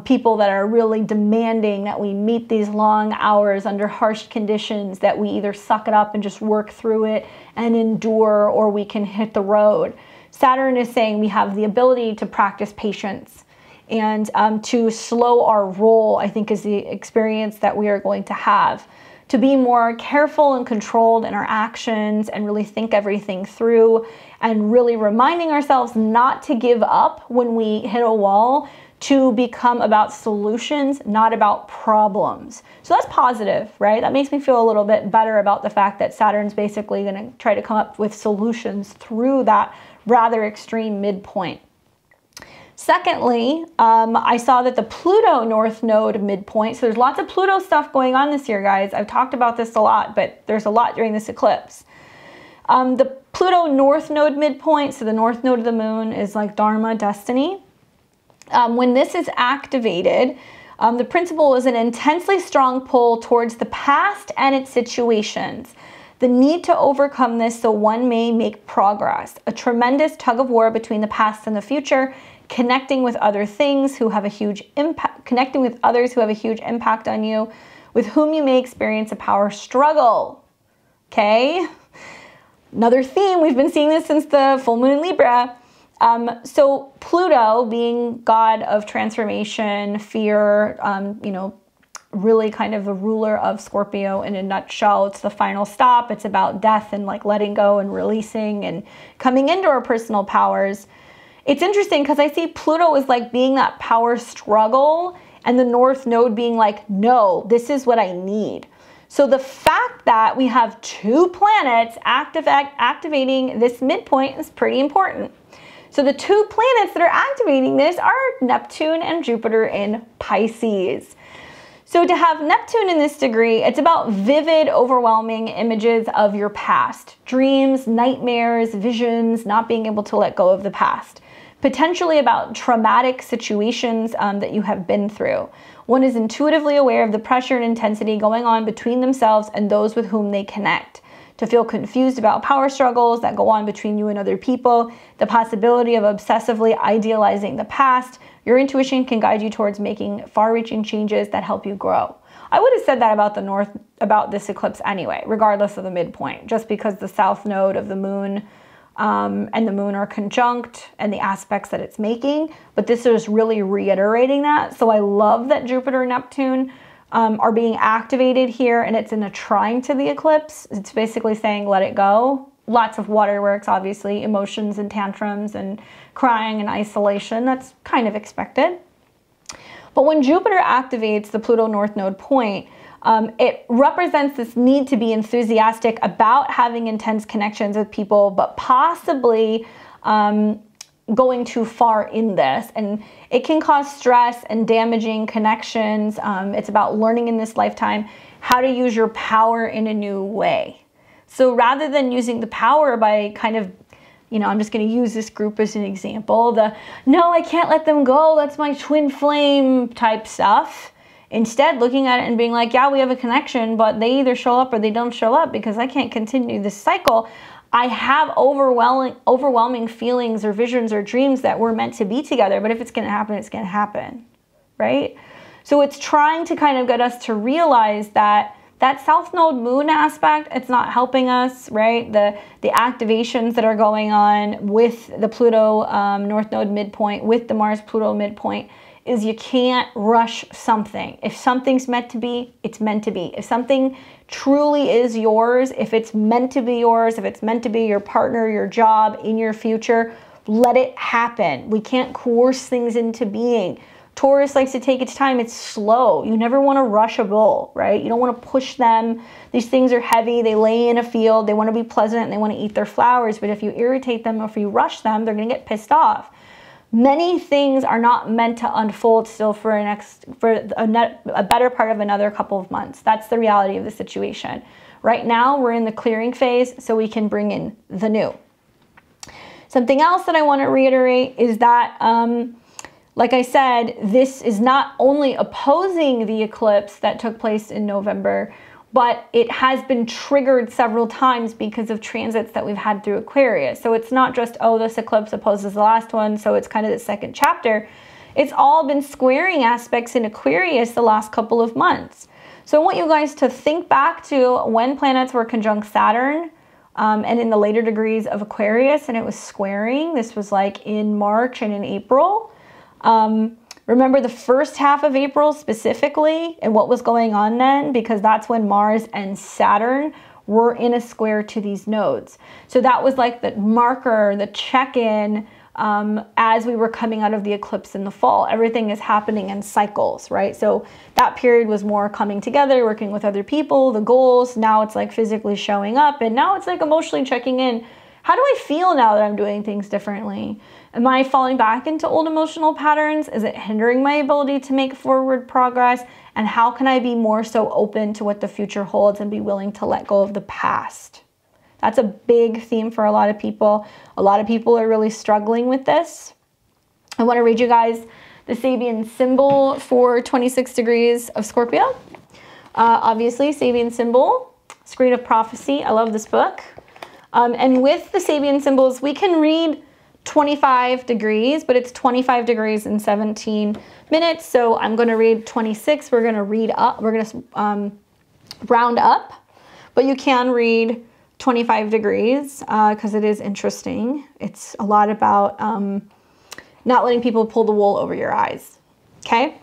people that are really demanding that we meet these long hours under harsh conditions, that we either suck it up and just work through it and endure, or we can hit the road. Saturn is saying we have the ability to practice patience and to slow our roll, I think, is the experience that we are going to have. To be more careful and controlled in our actions and really think everything through, and really reminding ourselves not to give up when we hit a wall, to become about solutions, not about problems. So that's positive, right? That makes me feel a little bit better about the fact that Saturn's basically going to try to come up with solutions through that rather extreme midpoint. Secondly, I saw that the Pluto North Node midpoint, so there's lots of Pluto stuff going on this year, guys. I've talked about this a lot, but there's a lot during this eclipse. The Pluto North Node midpoint, so the North Node of the moon is like Dharma, destiny. When this is activated, the principle is an intensely strong pull towards the past and its situations. The need to overcome this so one may make progress. A tremendous tug of war between the past and the future, connecting with other things who have a huge impact, connecting with others who have a huge impact on you, with whom you may experience a power struggle. Okay? Another theme, we've been seeing this since the full moon in Libra. So Pluto, being god of transformation, fear, you know, really kind of the ruler of Scorpio in a nutshell. It's the final stop. It's about death and like letting go and releasing and coming into our personal powers. It's interesting because I see Pluto as like being that power struggle and the North Node being like, no, this is what I need. So the fact that we have two planets activating this midpoint is pretty important. So the two planets that are activating this are Neptune and Jupiter in Pisces. So to have Neptune in this degree, it's about vivid, overwhelming images of your past. Dreams, nightmares, visions, not being able to let go of the past. Potentially about traumatic situations that you have been through. One is intuitively aware of the pressure and intensity going on between themselves and those with whom they connect. To feel confused about power struggles that go on between you and other people, the possibility of obsessively idealizing the past. Your intuition can guide you towards making far-reaching changes that help you grow. I would have said that about the north, about this eclipse anyway, regardless of the midpoint, just because the south node of the moon and the moon are conjunct and the aspects that it's making. But this is really reiterating that. So I love that Jupiter and Neptune are being activated here, and it's in a trine to the eclipse. It's basically saying, let it go. Lots of waterworks, obviously, emotions and tantrums and crying and isolation. That's kind of expected. But when Jupiter activates the Pluto North Node point, it represents this need to be enthusiastic about having intense connections with people, but possibly going too far in this. And it can cause stress and damaging connections. It's about learning in this lifetime how to use your power in a new way. So rather than using the power by kind of, you know, I'm just going to use this group as an example, no, I can't let them go, that's my twin flame type stuff. Instead, looking at it and being like, yeah, we have a connection, but they either show up or they don't show up because I can't continue this cycle. I have overwhelming feelings or visions or dreams that we're meant to be together, but if it's going to happen, it's going to happen, right? So it's trying to kind of get us to realize that South Node Moon aspect, it's not helping us, right? The activations that are going on with the Pluto North Node midpoint, with the Mars Pluto midpoint, is you can't rush something. If something's meant to be, it's meant to be. If something truly is yours, if it's meant to be yours, if it's meant to be your partner, your job, in your future, let it happen. We can't coerce things into being. Taurus likes to take its time. It's slow. You never want to rush a bull, right? You don't want to push them. These things are heavy. They lay in a field. They want to be pleasant and they want to eat their flowers. But if you irritate them or if you rush them, they're going to get pissed off. Many things are not meant to unfold still for a better part of another couple of months. That's the reality of the situation. Right now, we're in the clearing phase, so we can bring in the new. Something else that I want to reiterate is that, like I said, this is not only opposing the eclipse that took place in November, but it has been triggered several times because of transits that we've had through Aquarius. So it's not just, oh, this eclipse opposes the last one, so it's kind of the second chapter. It's all been squaring aspects in Aquarius the last couple of months. So I want you guys to think back to when planets were conjunct Saturn and in the later degrees of Aquarius, and it was squaring. This was like in March and in April. Remember the first half of April specifically and what was going on then, because that's when Mars and Saturn were in a square to these nodes. So that was like the marker, the check-in as we were coming out of the eclipse in the fall. Everything is happening in cycles, right? So that period was more coming together, working with other people, the goals. Now it's like physically showing up, and now it's like emotionally checking in. How do I feel now that I'm doing things differently? Am I falling back into old emotional patterns? Is it hindering my ability to make forward progress? And how can I be more so open to what the future holds and be willing to let go of the past? That's a big theme for a lot of people. A lot of people are really struggling with this. I want to read you guys the Sabian symbol for 26 degrees of Scorpio. Obviously, Sabian symbol, Screen of Prophecy. I love this book. And with the Sabian symbols, we can read 25 degrees, but it's 25 degrees in 17 minutes. So I'm going to read 26. We're going to read up. We're going to round up, but you can read 25 degrees because it is interesting. It's a lot about not letting people pull the wool over your eyes. Okay.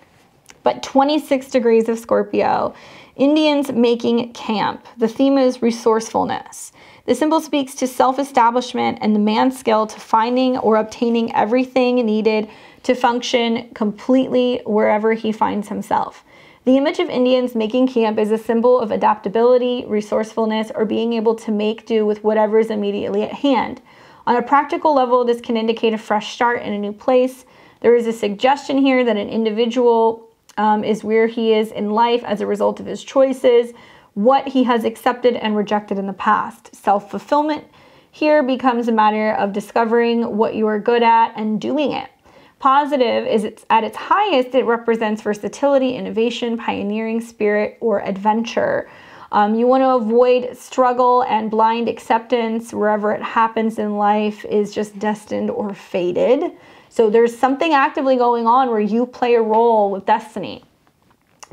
But 26 degrees of Scorpio, Indians making camp. The theme is resourcefulness. The symbol speaks to self-establishment and the man's skill to finding or obtaining everything needed to function completely wherever he finds himself. The image of Indians making camp is a symbol of adaptability, resourcefulness, or being able to make do with whatever is immediately at hand. On a practical level, this can indicate a fresh start in a new place. There is a suggestion here that an individual is where he is in life as a result of his choices, what he has accepted and rejected in the past. Self-fulfillment here becomes a matter of discovering what you are good at and doing it. Positive is it's at its highest, it represents versatility, innovation, pioneering spirit, or adventure. You want to avoid struggle and blind acceptance. Wherever it happens in life is just destined or fated. So there's something actively going on where you play a role with destiny.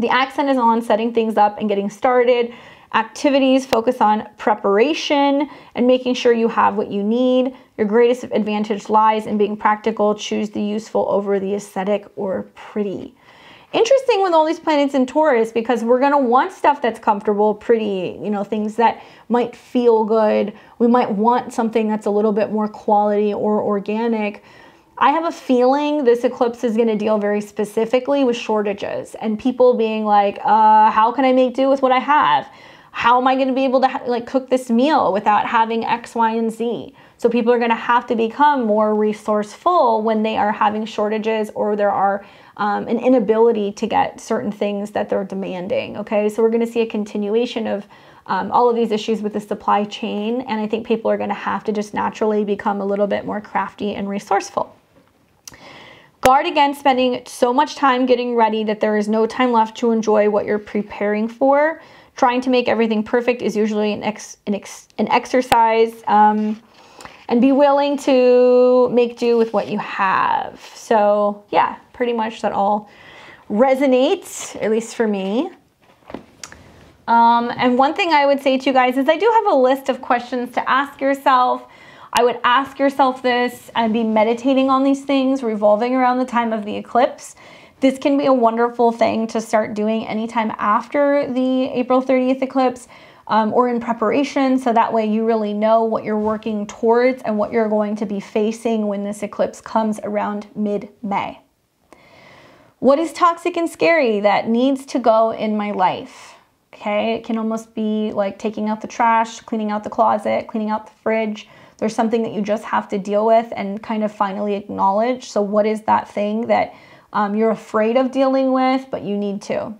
The accent is on setting things up and getting started. Activities focus on preparation and making sure you have what you need. Your greatest advantage lies in being practical. Choose the useful over the aesthetic or pretty. Interesting with all these planets in Taurus, because we're going to want stuff that's comfortable, pretty, you know, things that might feel good. We might want something that's a little bit more quality or organic. I have a feeling this eclipse is going to deal very specifically with shortages and people being like, how can I make do with what I have? How am I going to be able to like cook this meal without having X, Y, and Z? So people are going to have to become more resourceful when they are having shortages or there are an inability to get certain things that they're demanding. Okay, so we're going to see a continuation of all of these issues with the supply chain, and I think people are going to have to just naturally become a little bit more crafty and resourceful. Guard against spending so much time getting ready that there is no time left to enjoy what you're preparing for. Trying to make everything perfect is usually an exercise, and be willing to make do with what you have. So yeah, pretty much that all resonates, at least for me. And one thing I would say to you guys is I do have a list of questions to ask yourself. I would ask yourself this and be meditating on these things revolving around the time of the eclipse. This can be a wonderful thing to start doing anytime after the April 30th eclipse, or in preparation, so that way you really know what you're working towards and what you're going to be facing when this eclipse comes around mid-May. What is toxic and scary that needs to go in my life? Okay, it can almost be like taking out the trash, cleaning out the closet, cleaning out the fridge. There's something that you just have to deal with and kind of finally acknowledge. So what is that thing that you're afraid of dealing with, but you need to?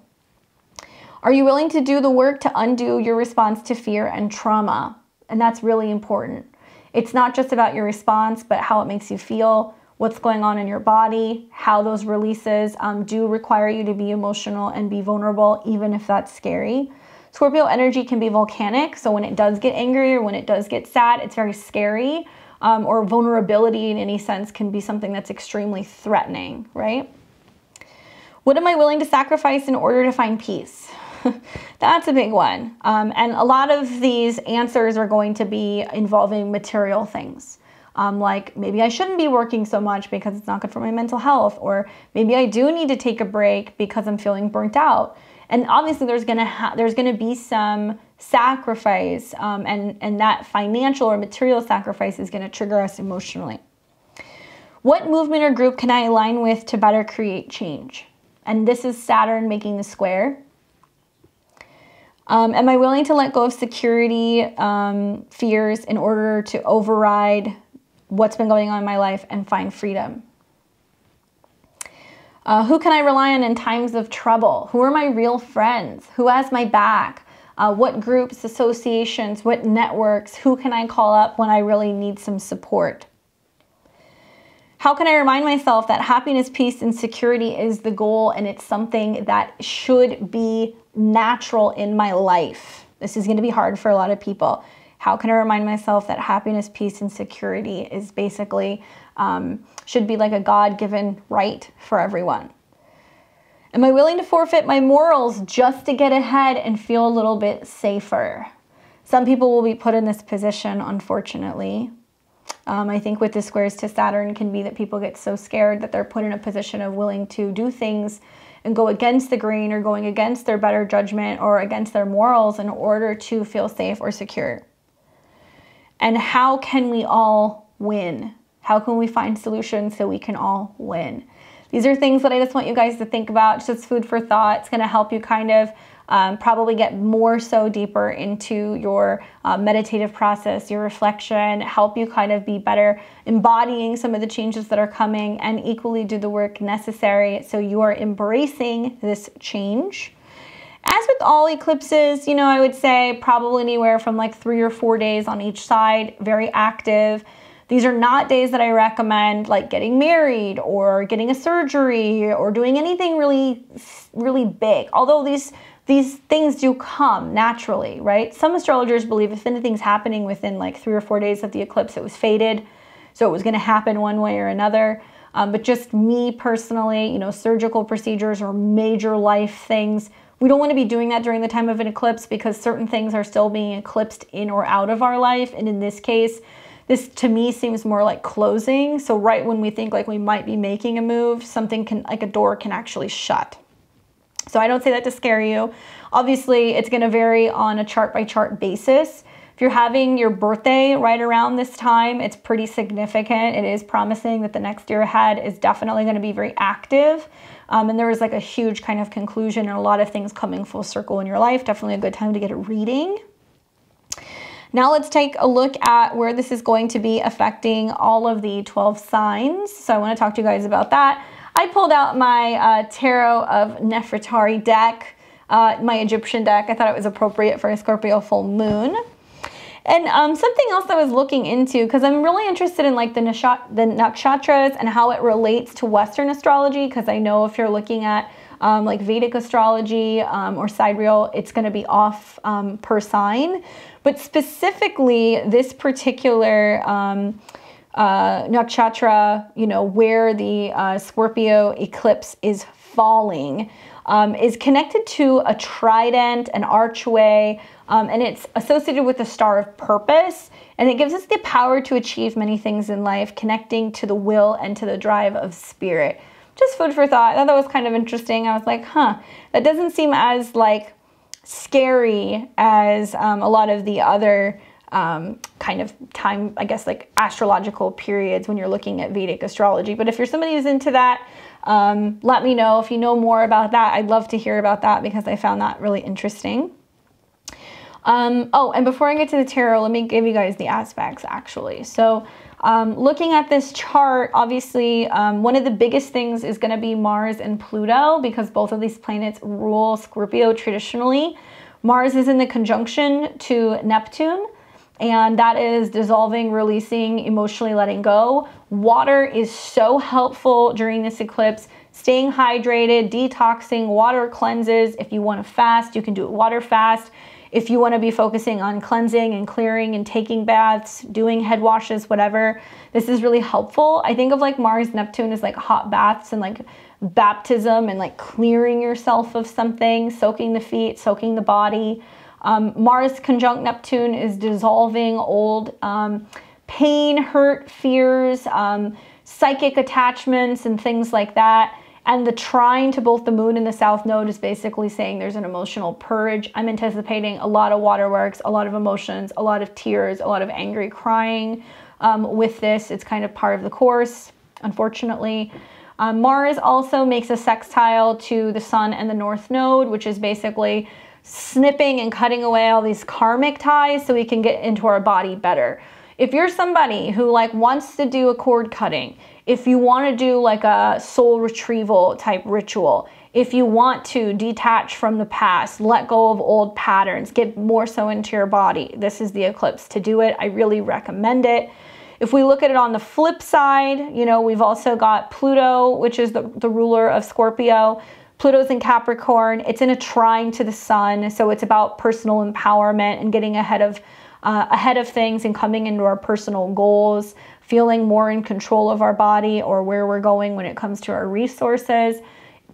Are you willing to do the work to undo your response to fear and trauma? And that's really important. It's not just about your response, but how it makes you feel, what's going on in your body, how those releases do require you to be emotional and be vulnerable, even if that's scary. Scorpio energy can be volcanic, so when it does get angry or when it does get sad, it's very scary, or vulnerability in any sense can be something that's extremely threatening, right? What am I willing to sacrifice in order to find peace? That's a big one. And a lot of these answers are going to be involving material things. Like maybe I shouldn't be working so much because it's not good for my mental health, or maybe I do need to take a break because I'm feeling burnt out. And obviously there's gonna be some sacrifice, and that financial or material sacrifice is gonna trigger us emotionally. What movement or group can I align with to better create change? And this is Saturn making the square. Am I willing to let go of security fears in order to override what's been going on in my life and find freedom? Who can I rely on in times of trouble? Who are my real friends? Who has my back? What groups, associations, what networks? Who can I call up when I really need some support? How can I remind myself that happiness, peace, and security is the goal, and it's something that should be natural in my life? This is going to be hard for a lot of people. How can I remind myself that happiness, peace, and security is basically, should be like a God-given right for everyone? Am I willing to forfeit my morals just to get ahead and feel a little bit safer? Some people will be put in this position, unfortunately. I think with the squares to Saturn can be that people get so scared that they're put in a position of willing to do things and go against the grain or going against their better judgment or against their morals in order to feel safe or secure. And how can we all win? How can we find solutions so we can all win? These are things that I just want you guys to think about. It's just food for thought. It's going to help you kind of probably get more so deeper into your meditative process, your reflection, help you kind of be better embodying some of the changes that are coming, and equally do the work necessary so you are embracing this change. As with all eclipses, you know, I would say probably anywhere from like 3 or 4 days on each side, very active. These are not days that I recommend like getting married or getting a surgery or doing anything really, really big. Although these things do come naturally, right? Some astrologers believe if anything's happening within like 3 or 4 days of the eclipse, it was fated. So it was going to happen one way or another. But just me personally, you know, surgical procedures or major life things, we don't want to be doing that during the time of an eclipse because certain things are still being eclipsed in or out of our life. And in this case, this to me seems more like closing. So right when we think like we might be making a move, something can, like a door can actually shut. So I don't say that to scare you. Obviously, it's going to vary on a chart by chart basis. If you're having your birthday right around this time, it's pretty significant. It is promising that the next year ahead is definitely going to be very active. And there is like a huge kind of conclusion and a lot of things coming full circle in your life. Definitely a good time to get a reading. Now let's take a look at where this is going to be affecting all of the 12 signs. So I want to talk to you guys about that. I pulled out my Tarot of Nefertari deck, my Egyptian deck. I thought it was appropriate for a Scorpio full moon. And something else I was looking into, because I'm really interested in like the nakshatras and how it relates to Western astrology, because I know if you're looking at like Vedic astrology or sidereal, it's going to be off per sign. But specifically, this particular nakshatra, you know, where the Scorpio eclipse is falling, is connected to a trident, an archway, and it's associated with the star of purpose. And it gives us the power to achieve many things in life, connecting to the will and to the drive of spirit. Just food for thought. I thought that was kind of interesting. I was like, huh, that doesn't seem as like scary as a lot of the other kind of time, I guess, like astrological periods when you're looking at Vedic astrology. But if you're somebody who's into that, let me know. If you know more about that, I'd love to hear about that because I found that really interesting. Oh, and before I get to the tarot, let me give you guys the aspects actually. So looking at this chart, obviously, one of the biggest things is going to be Mars and Pluto because both of these planets rule Scorpio traditionally. Mars is in the conjunction to Neptune, and that is dissolving, releasing, emotionally letting go. Water is so helpful during this eclipse. Staying hydrated, detoxing, water cleanses. If you want to fast, you can do a water fast. If you want to be focusing on cleansing and clearing and taking baths, doing head washes, whatever, this is really helpful. I think of like Mars, Neptune as like hot baths and like baptism and like clearing yourself of something, soaking the feet, soaking the body. Mars conjunct Neptune is dissolving old pain, hurt, fears, psychic attachments and things like that. And the trine to both the moon and the south node is basically saying there's an emotional purge. I'm anticipating a lot of waterworks, a lot of emotions, a lot of tears, a lot of angry crying with this. It's kind of part of the course, unfortunately. Mars also makes a sextile to the sun and the north node, which is basically snipping and cutting away all these karmic ties so we can get into our body better. If you're somebody who like wants to do a cord cutting, if you want to do like a soul retrieval type ritual, if you want to detach from the past, let go of old patterns, get more so into your body, this is the eclipse to do it. I really recommend it. If we look at it on the flip side, you know, we've also got Pluto, which is the ruler of Scorpio. Pluto's in Capricorn. It's in a trine to the sun, so it's about personal empowerment and getting ahead of things and coming into our personal goals, feeling more in control of our body or where we're going when it comes to our resources.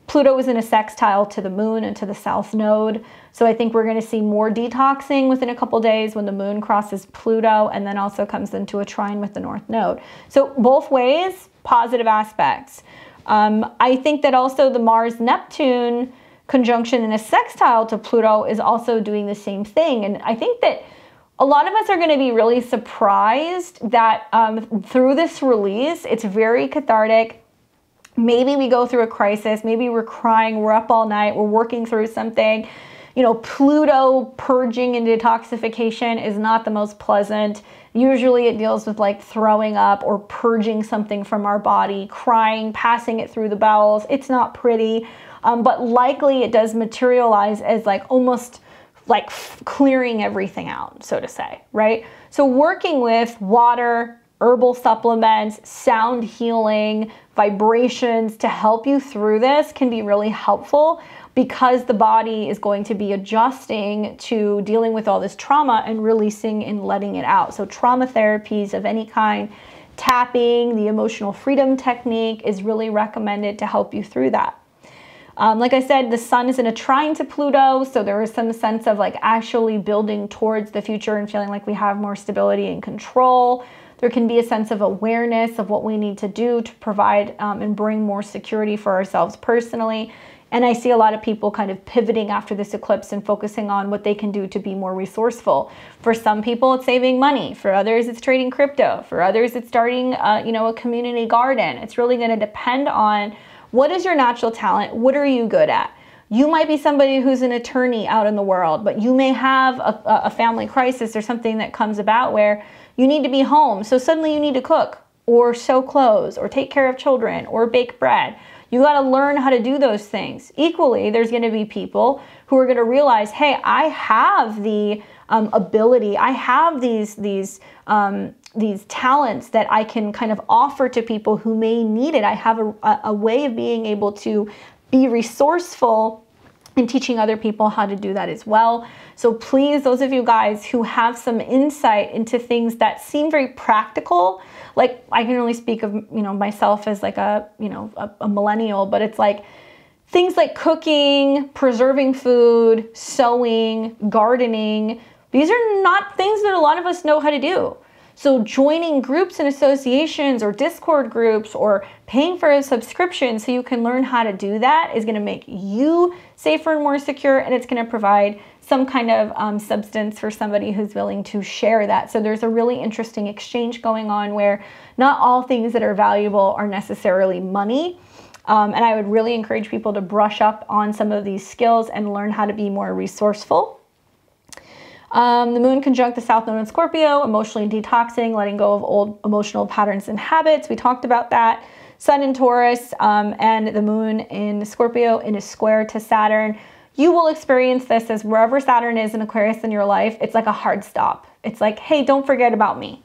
Pluto is in a sextile to the moon and to the south node. So I think we're going to see more detoxing within a couple days when the moon crosses Pluto and then also comes into a trine with the north node. So both ways, positive aspects. I think that also the Mars-Neptune conjunction in a sextile to Pluto is also doing the same thing. And I think that a lot of us are going to be really surprised that through this release, it's very cathartic. Maybe we go through a crisis. Maybe we're crying. We're up all night. We're working through something. You know, Pluto purging and detoxification is not the most pleasant. Usually it deals with like throwing up or purging something from our body, crying, passing it through the bowels. It's not pretty, but likely it does materialize as like almost like clearing everything out, so to say, right? So working with water, herbal supplements, sound healing, vibrations to help you through this can be really helpful because the body is going to be adjusting to dealing with all this trauma and releasing and letting it out. So trauma therapies of any kind tapping, the emotional freedom technique is really recommended to help you through that. Like I said, the sun is in a trine to Pluto, so there is some sense of like actually building towards the future and feeling like we have more stability and control. There can be a sense of awareness of what we need to do to provide and bring more security for ourselves personally. And I see a lot of people kind of pivoting after this eclipse and focusing on what they can do to be more resourceful. For some people, it's saving money. For others, it's trading crypto. For others, it's starting, a community garden. It's really going to depend on what is your natural talent? What are you good at? You might be somebody who's an attorney out in the world, but you may have a family crisis or something that comes about where you need to be home. So suddenly you need to cook or sew clothes or take care of children or bake bread. You got to learn how to do those things. Equally, there's going to be people who are going to realize, hey, I have the ability. I have these talents that I can kind of offer to people who may need it. I have a way of being able to be resourceful and teaching other people how to do that as well. So please, those of you guys who have some insight into things that seem very practical, like I can only speak of, myself as like a millennial, but it's like things like cooking, preserving food, sewing, gardening. These are not things that a lot of us know how to do. So joining groups and associations or Discord groups or paying for a subscription so you can learn how to do that is going to make you safer and more secure, and it's going to provide some kind of substance for somebody who's willing to share that. So there's a really interesting exchange going on where not all things that are valuable are necessarily money. And I would really encourage people to brush up on some of these skills and learn how to be more resourceful. The moon conjunct the South Node in Scorpio, emotionally detoxing, letting go of old emotional patterns and habits. We talked about that. Sun in Taurus and the moon in Scorpio in a square to Saturn. You will experience this as wherever Saturn is in Aquarius in your life, it's like a hard stop. It's like, hey, don't forget about me.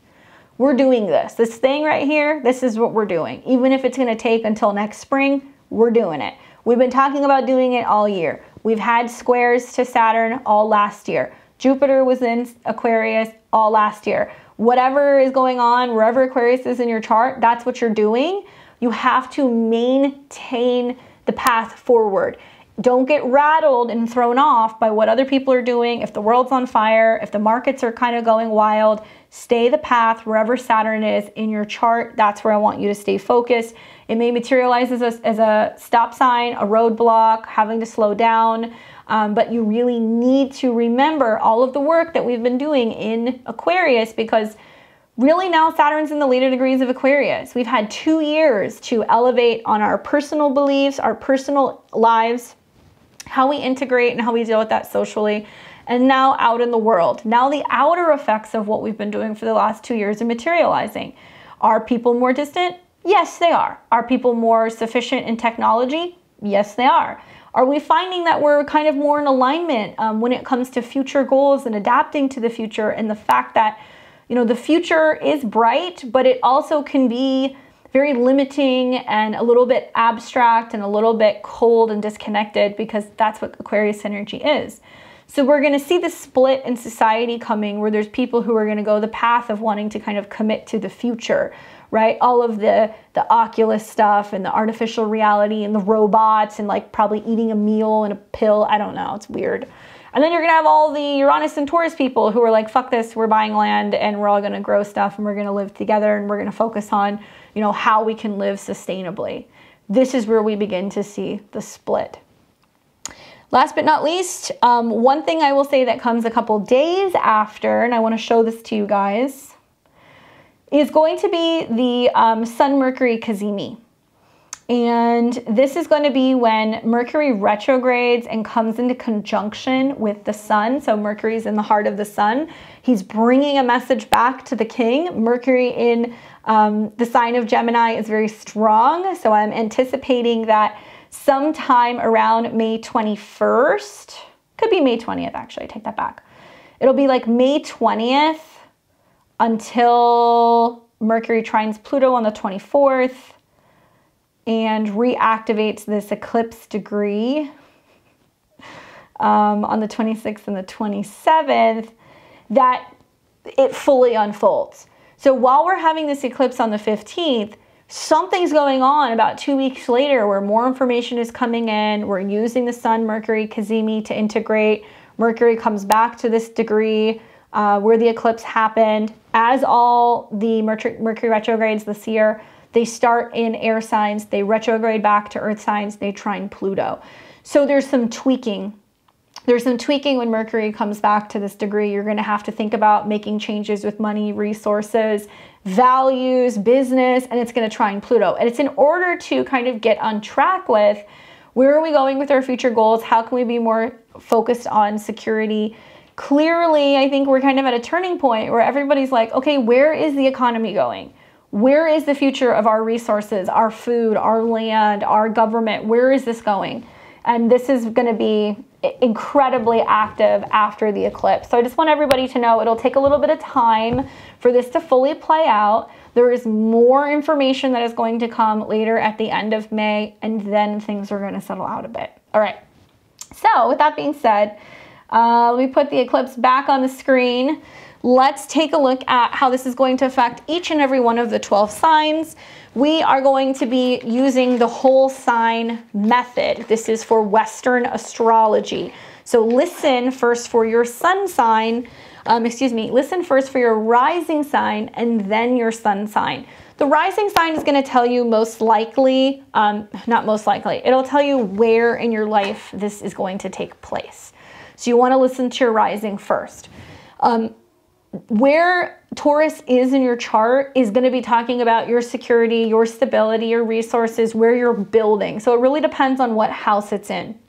We're doing this. This thing right here, this is what we're doing. Even if it's going to take until next spring, we're doing it. We've been talking about doing it all year. We've had squares to Saturn all last year. Jupiter was in Aquarius all last year. Whatever is going on, wherever Aquarius is in your chart, that's what you're doing. You have to maintain the path forward. Don't get rattled and thrown off by what other people are doing. If the world's on fire, if the markets are kind of going wild, stay the path wherever Saturn is in your chart. That's where I want you to stay focused. It may materialize as a stop sign, a roadblock, having to slow down. But you really need to remember all of the work that we've been doing in Aquarius, because really now Saturn's in the later degrees of Aquarius. We've had 2 years to elevate on our personal beliefs, our personal lives, how we integrate and how we deal with that socially, and now out in the world. Now the outer effects of what we've been doing for the last 2 years are materializing. Are people more distant? Yes, they are. Are people more sufficient in technology? Yes, they are. Are we finding that we're kind of more in alignment when it comes to future goals and adapting to the future, and the fact that, the future is bright, but it also can be very limiting and a little bit abstract and a little bit cold and disconnected, because that's what Aquarius energy is. So we're going to see the split in society coming, where there's people who are going to go the path of wanting to kind of commit to the future, right? All of the Oculus stuff and the artificial reality and the robots and like probably eating a meal and a pill. I don't know. It's weird. And then you're going to have all the Uranus and Taurus people who are like, fuck this, we're buying land and we're all going to grow stuff and we're going to live together and we're going to focus on, how we can live sustainably. This is where we begin to see the split. Last but not least, one thing I will say that comes a couple days after, and I want to show this to you guys, is going to be the Sun-Mercury Cazimi. And this is going to be when Mercury retrogrades and comes into conjunction with the sun. So Mercury's in the heart of the sun. He's bringing a message back to the king. Mercury in the sign of Gemini is very strong. So I'm anticipating that sometime around May 21st, could be May 20th actually, I take that back. It'll be like May 20th until Mercury trines Pluto on the 24th and reactivates this eclipse degree on the 26th and the 27th, that it fully unfolds. So while we're having this eclipse on the 15th, something's going on about 2 weeks later where more information is coming in. We're using the Sun, Mercury, Cazimi to integrate. Mercury comes back to this degree where the eclipse happened. As all the Mercury retrogrades this year, they start in air signs, they retrograde back to earth signs, they trine Pluto. So there's some tweaking. There's some tweaking when Mercury comes back to this degree. You're going to have to think about making changes with money, resources, values, business, and it's going to trine Pluto. And it's in order to kind of get on track with where are we going with our future goals? How can we be more focused on security? Clearly, I think we're kind of at a turning point where everybody's like, okay, where is the economy going? Where is the future of our resources, our food, our land, our government? Where is this going? And this is going to be incredibly active after the eclipse. So I just want everybody to know it'll take a little bit of time for this to fully play out. There is more information that is going to come later at the end of May, and then things are going to settle out a bit. All right. So with that being said, let me put the eclipse back on the screen. Let's take a look at how this is going to affect each and every one of the 12 signs. We are going to be using the whole sign method. This is for Western astrology. So listen first for your sun sign, listen first for your rising sign and then your sun sign. The rising sign is going to tell you most likely, not most likely, it'll tell you where in your life this is going to take place. So you want to listen to your rising first. Where Taurus is in your chart is going to be talking about your security, your stability, your resources, where you're building. So it really depends on what house it's in.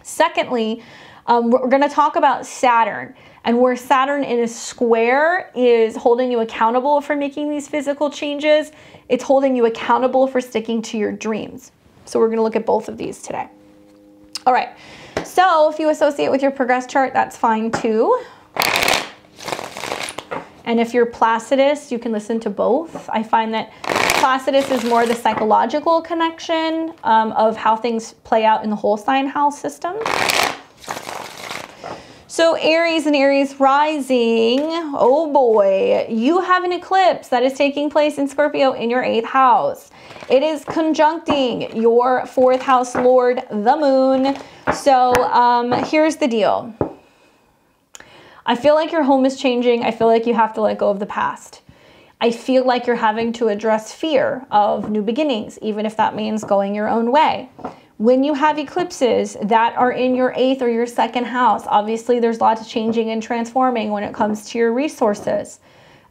Secondly, we're going to talk about Saturn, and where Saturn in a square is holding you accountable for making these physical changes. It's holding you accountable for sticking to your dreams. So we're going to look at both of these today. All right. So if you associate with your progress chart, that's fine too. And if you're Placidus, you can listen to both. I find that Placidus is more the psychological connection of how things play out in the whole sign house system. So Aries and Aries rising, oh boy, you have an eclipse that is taking place in Scorpio in your 8th house. It is conjuncting your 4th house lord, the moon. So here's the deal. I feel like your home is changing. I feel like you have to let go of the past. I feel like you're having to address fear of new beginnings, even if that means going your own way. When you have eclipses that are in your 8th or your 2nd house, obviously there's lots of changing and transforming when it comes to your resources.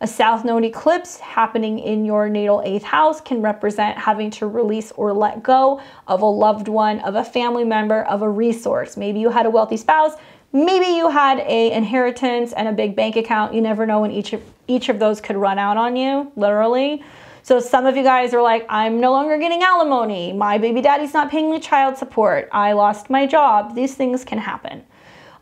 A South Node eclipse happening in your natal 8th house can represent having to release or let go of a loved one, of a family member, of a resource. Maybe you had a wealthy spouse. Maybe you had an inheritance and a big bank account. You never know when each of those could run out on you, literally. So some of you guys are like, I'm no longer getting alimony. My baby daddy's not paying me child support. I lost my job. These things can happen.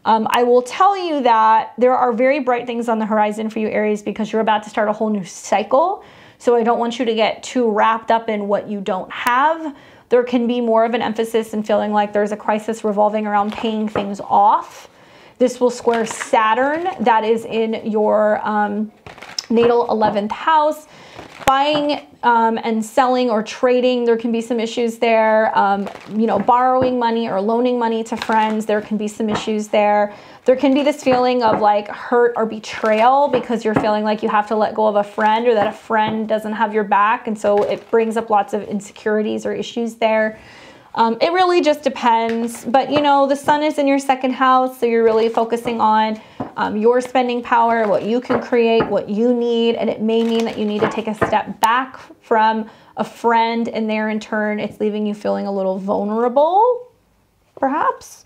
I will tell you that there are very bright things on the horizon for you, Aries, because you're about to start a whole new cycle. So I don't want you to get too wrapped up in what you don't have. There can be more of an emphasis in feeling like there's a crisis revolving around paying things off. This will square Saturn, that is in your natal 11th house. Buying and selling or trading, there can be some issues there. You know, borrowing money or loaning money to friends, there can be some issues there. There can be this feeling of like hurt or betrayal because you're feeling like you have to let go of a friend or that a friend doesn't have your back. And so it brings up lots of insecurities or issues there. It really just depends, but you know, the sun is in your 2nd house, so you're really focusing on your spending power, what you can create, what you need, and it may mean that you need to take a step back from a friend, and there in turn, it's leaving you feeling a little vulnerable, perhaps.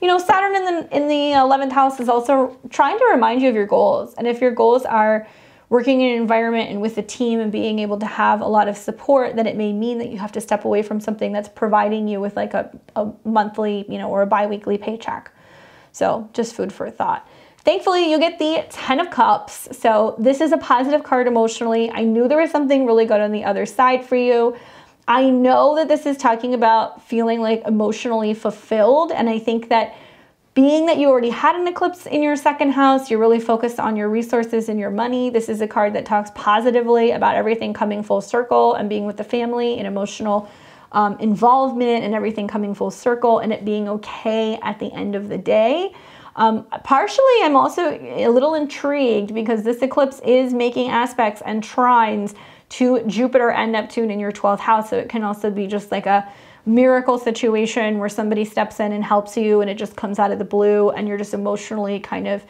You know, Saturn in the 11th house is also trying to remind you of your goals, and if your goals are working in an environment and with a team and being able to have a lot of support, then it may mean that you have to step away from something that's providing you with like a monthly, you know, or a bi-weekly paycheck. So just food for thought. Thankfully, you get the 10 of Cups. So this is a positive card emotionally. I knew there was something really good on the other side for you. I know that this is talking about feeling like emotionally fulfilled. And I think that Being that you already had an eclipse in your second house, you're really focused on your resources and your money. This is a card that talks positively about everything coming full circle and being with the family and emotional involvement and everything coming full circle and it being okay at the end of the day. Partially, I'm also a little intrigued because this eclipse is making aspects and trines to Jupiter and Neptune in your 12th house. So it can also be just like a miracle situation where somebody steps in and helps you and it just comes out of the blue and you're just emotionally kind of,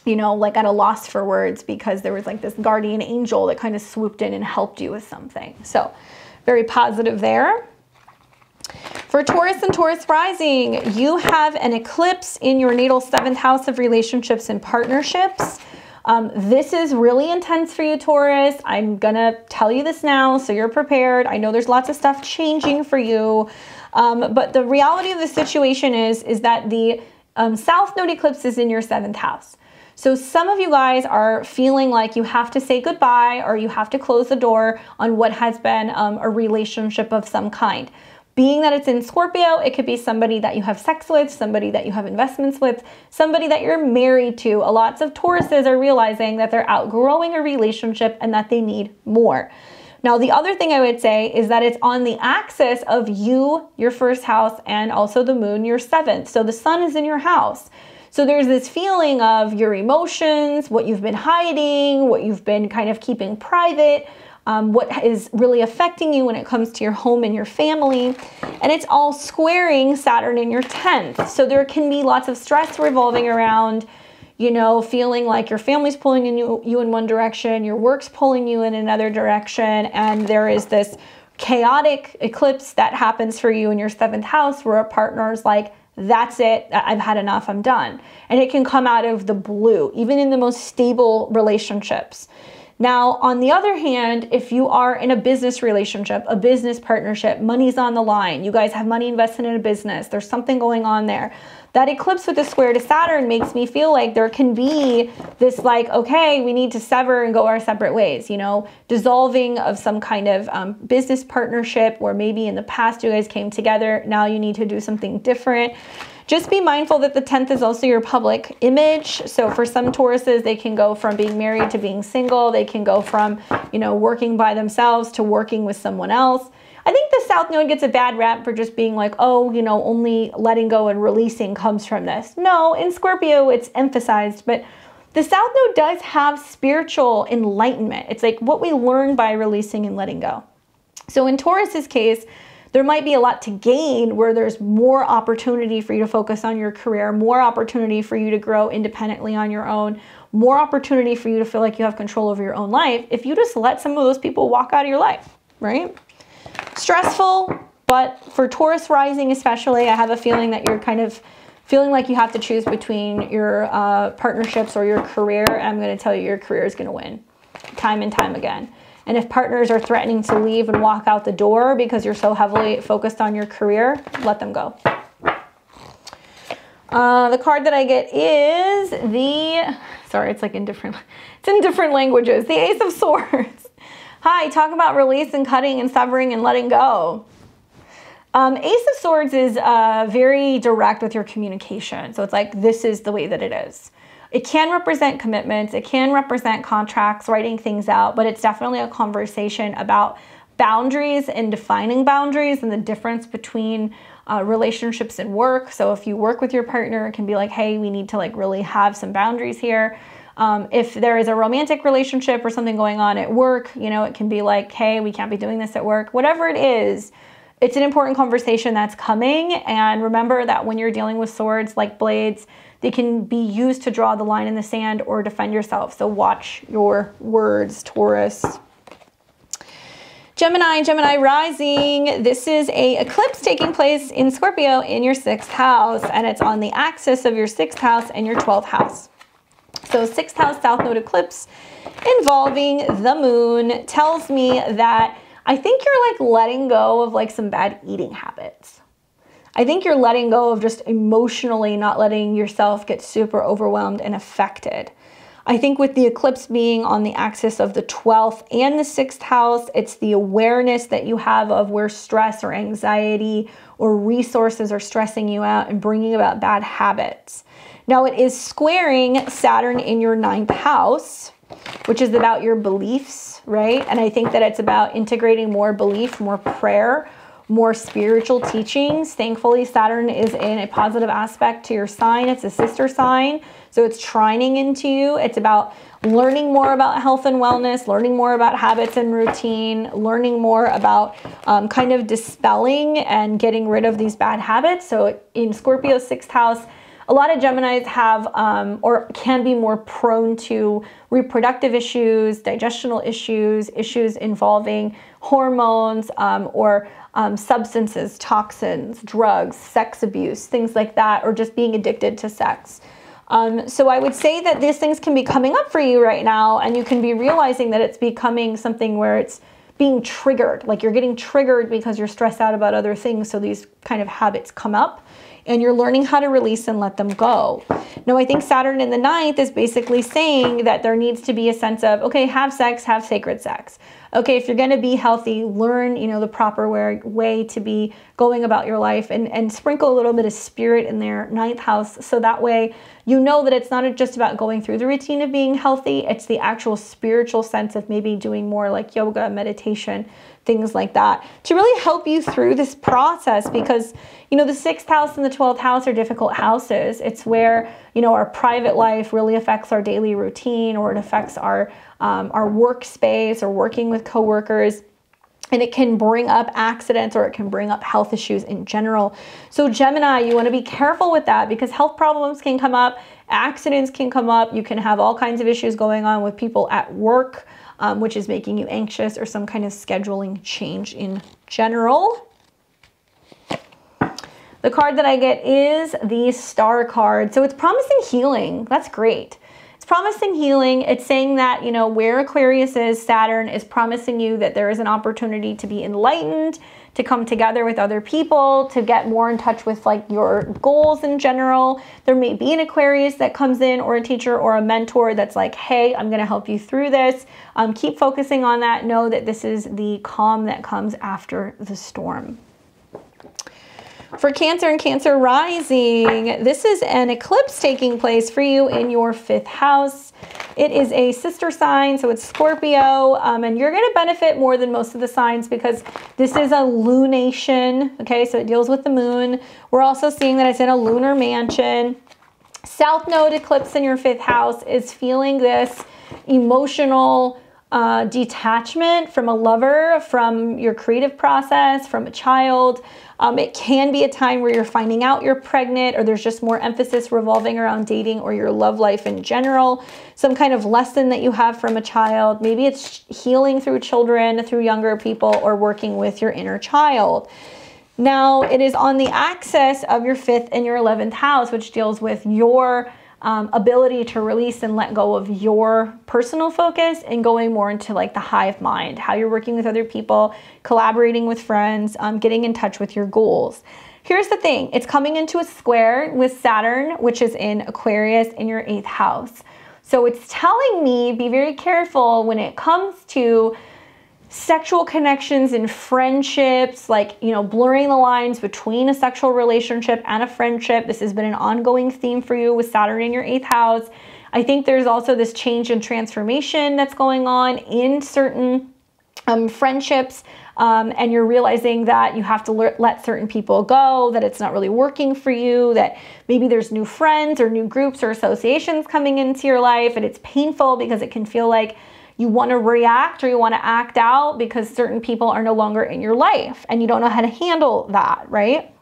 you know, like at a loss for words because there was like this guardian angel that kind of swooped in and helped you with something. So very positive there. For Taurus and Taurus rising, you have an eclipse in your natal 7th house of relationships and partnerships. This is really intense for you, Taurus. I'm gonna tell you this now so you're prepared. I know there's lots of stuff changing for you, but the reality of the situation is that the South Node eclipse is in your 7th house. So some of you guys are feeling like you have to say goodbye or you have to close the door on what has been a relationship of some kind. Being that it's in Scorpio, it could be somebody that you have sex with, somebody that you have investments with, somebody that you're married to. Lots of Tauruses are realizing that they're outgrowing a relationship and that they need more. Now, the other thing I would say is that it's on the axis of you, your 1st house, and also the moon, your 7th. So the sun is in your house. So there's this feeling of your emotions, what you've been hiding, what you've been kind of keeping private, what is really affecting you when it comes to your home and your family. And it's all squaring Saturn in your 10th. So there can be lots of stress revolving around, you know, feeling like your family's pulling you in one direction, your work's pulling you in another direction. And there is this chaotic eclipse that happens for you in your 7th house where a partner's like, that's it, I've had enough, I'm done. And it can come out of the blue, even in the most stable relationships. Now, on the other hand, if you are in a business relationship, a business partnership, money's on the line, you guys have money invested in a business, there's something going on there. That eclipse with the square to Saturn makes me feel like there can be this like, okay, we need to sever and go our separate ways, you know, dissolving of some kind of business partnership where maybe in the past you guys came together, now you need to do something different. Just be mindful that the 10th is also your public image. So for some Tauruses, they can go from being married to being single. They can go from, you know, working by themselves to working with someone else. I think the South Node gets a bad rap for just being like, oh, you know, only letting go and releasing comes from this. No, in Scorpio, it's emphasized, but the South Node does have spiritual enlightenment. It's like what we learn by releasing and letting go. So in Taurus's case, there might be a lot to gain where there's more opportunity for you to focus on your career, more opportunity for you to grow independently on your own, more opportunity for you to feel like you have control over your own life if you just let some of those people walk out of your life, right? Stressful, but for Taurus rising especially, I have a feeling that you're kind of feeling like you have to choose between your partnerships or your career. I'm going to tell you your career is going to win time and time again. And if partners are threatening to leave and walk out the door because you're so heavily focused on your career, let them go. The card that I get is the, sorry, it's like in different languages. The Ace of Swords. Hi, talk about release and cutting and severing and letting go. Ace of Swords is very direct with your communication. So it's like, this is the way that it is. It can represent commitments, it can represent contracts, writing things out, but it's definitely a conversation about boundaries and defining boundaries and the difference between relationships and work. So if you work with your partner, it can be like, hey, we need to like really have some boundaries here. If there is a romantic relationship or something going on at work, you know, it can be like, hey, we can't be doing this at work. Whatever it is, it's an important conversation that's coming. And remember that when you're dealing with swords like blades, they can be used to draw the line in the sand or defend yourself. So watch your words, Taurus. Gemini rising. This is a eclipse taking place in Scorpio in your 6th house, and it's on the axis of your 6th house and your 12th house. So 6th house South Node eclipse involving the moon tells me that I think you're like letting go of like some bad eating habits. I think you're letting go of just emotionally not letting yourself get super overwhelmed and affected. I think with the eclipse being on the axis of the 12th and the 6th house, it's the awareness that you have of where stress or anxiety or resources are stressing you out and bringing about bad habits. Now it is squaring Saturn in your 9th house, which is about your beliefs, right? And I think that it's about integrating more belief, more prayer, more spiritual teachings. Thankfully, Saturn is in a positive aspect to your sign. It's a sister sign, so it's trining into you. It's about learning more about health and wellness, learning more about habits and routine, learning more about kind of dispelling and getting rid of these bad habits. So in Scorpio's 6th house, a lot of Geminis have or can be more prone to reproductive issues, digestional issues, issues involving hormones or substances, toxins, drugs, sex abuse, things like that, or just being addicted to sex. So I would say that these things can be coming up for you right now, and you can be realizing that it's becoming something where it's being triggered, like you're getting triggered because you're stressed out about other things. So these kind of habits come up, and you're learning how to release and let them go. Now, I think Saturn in the 9th is basically saying that there needs to be a sense of, okay, have sex, have sacred sex. Okay, if you're going to be healthy, learn, you know, the proper way to be going about your life, and sprinkle a little bit of spirit in their 9th house. So that way, you know that it's not just about going through the routine of being healthy. It's the actual spiritual sense of maybe doing more like yoga, meditation, things like that, to really help you through this process. Because, you know, the 6th house and the 12th house are difficult houses. It's where, you know, our private life really affects our daily routine, or it affects our workspace or working with coworkers. And it can bring up accidents, or it can bring up health issues in general. So Gemini, you want to be careful with that, because health problems can come up, accidents can come up. You can have all kinds of issues going on with people at work, which is making you anxious, or some kind of scheduling change in general. The card that I get is the Star card. So it's promising healing. That's great. It's promising healing. It's saying that, you know, where Aquarius is, Saturn is promising you that there is an opportunity to be enlightened, to come together with other people, to get more in touch with like your goals in general. There may be an Aquarius that comes in, or a teacher or a mentor that's like, hey, I'm going to help you through this. Keep focusing on that. Know that this is the calm that comes after the storm. For Cancer and Cancer rising, this is an eclipse taking place for you in your 5th house. It is a sister sign, so it's Scorpio, and you're going to benefit more than most of the signs because this is a lunation, okay? So it deals with the moon. We're also seeing that it's in a lunar mansion. South node eclipse in your 5th house is feeling this emotional detachment from a lover, from your creative process, from a child. It can be a time where you're finding out you're pregnant, or there's just more emphasis revolving around dating or your love life in general. Some kind of lesson that you have from a child. Maybe it's healing through children, through younger people, or working with your inner child. Now, it is on the axis of your 5th and your 11th house, which deals with your ability to release and let go of your personal focus, and going more into like the hive mind, how you're working with other people, collaborating with friends, getting in touch with your goals. Here's the thing, it's coming into a square with Saturn, which is in Aquarius in your 8th house. So it's telling me be very careful when it comes to sexual connections and friendships, like, you know, blurring the lines between a sexual relationship and a friendship. This has been an ongoing theme for you with Saturn in your 8th house. I think there's also this change and transformation that's going on in certain friendships, and you're realizing that you have to let certain people go, that it's not really working for you, that maybe there's new friends or new groups or associations coming into your life, and it's painful because it can feel like you want to react or you want to act out because certain people are no longer in your life and you don't know how to handle that, right?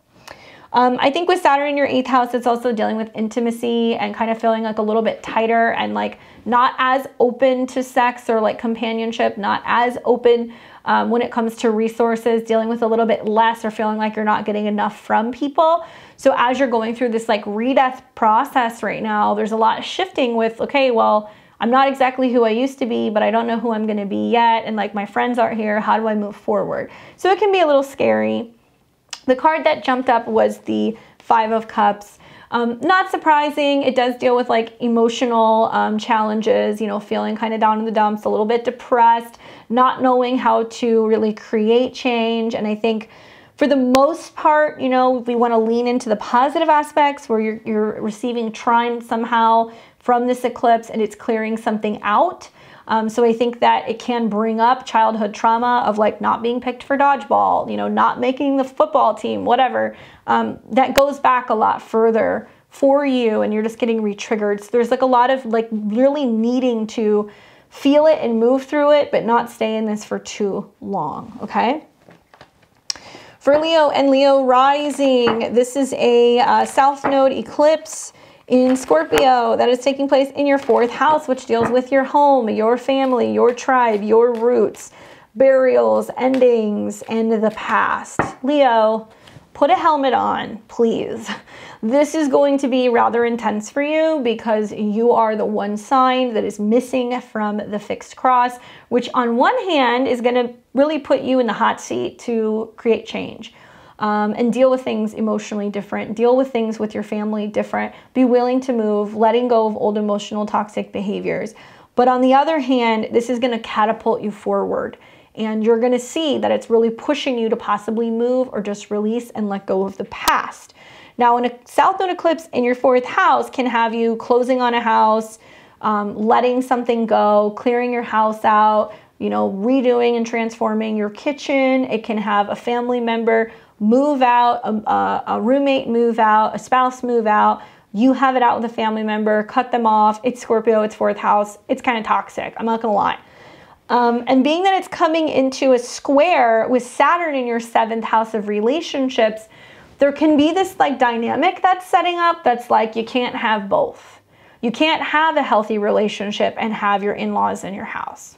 I think with Saturn in your 8th house, it's also dealing with intimacy and kind of feeling like a little bit tighter and like not as open to sex or like companionship, not as open when it comes to resources, dealing with a little bit less or feeling like you're not getting enough from people. So as you're going through this like re-death process right now, there's a lot of shifting with, okay, well, I'm not exactly who I used to be, but I don't know who I'm going to be yet. And like my friends aren't here. How do I move forward? So it can be a little scary. The card that jumped up was the 5 of Cups. Not surprising. It does deal with like emotional challenges, you know, feeling kind of down in the dumps, a little bit depressed, not knowing how to really create change. And I think for the most part, you know, we want to lean into the positive aspects where you're receiving trine somehow from this eclipse and it's clearing something out. So I think that it can bring up childhood trauma of like not being picked for dodgeball, you know, not making the football team, whatever. That goes back a lot further for you and you're just getting re-triggered. So there's like a lot of like really needing to feel it and move through it, but not stay in this for too long, okay? For Leo and Leo rising, this is a South Node eclipse in Scorpio that is taking place in your 4th house, which deals with your home, your family, your tribe, your roots, burials, endings, and the past. Leo, put a helmet on, please. This is going to be rather intense for you because you are the one sign that is missing from the fixed cross, which on one hand is going to really put you in the hot seat to create change. And deal with things emotionally different, deal with things with your family different, be willing to move, letting go of old emotional toxic behaviors. But on the other hand, this is going to catapult you forward and you're going to see that it's really pushing you to possibly move or just release and let go of the past. Now, in a South Node eclipse in your 4th house can have you closing on a house, letting something go, clearing your house out, you know, redoing and transforming your kitchen. It can have a family member move out, a roommate move out, a spouse move out. You have it out with a family member, cut them off. It's Scorpio, it's 4th house. It's kind of toxic, I'm not gonna lie. And being that it's coming into a square with Saturn in your 7th house of relationships, there can be this like dynamic that's setting up that's like you can't have both. You can't have a healthy relationship and have your in-laws in your house.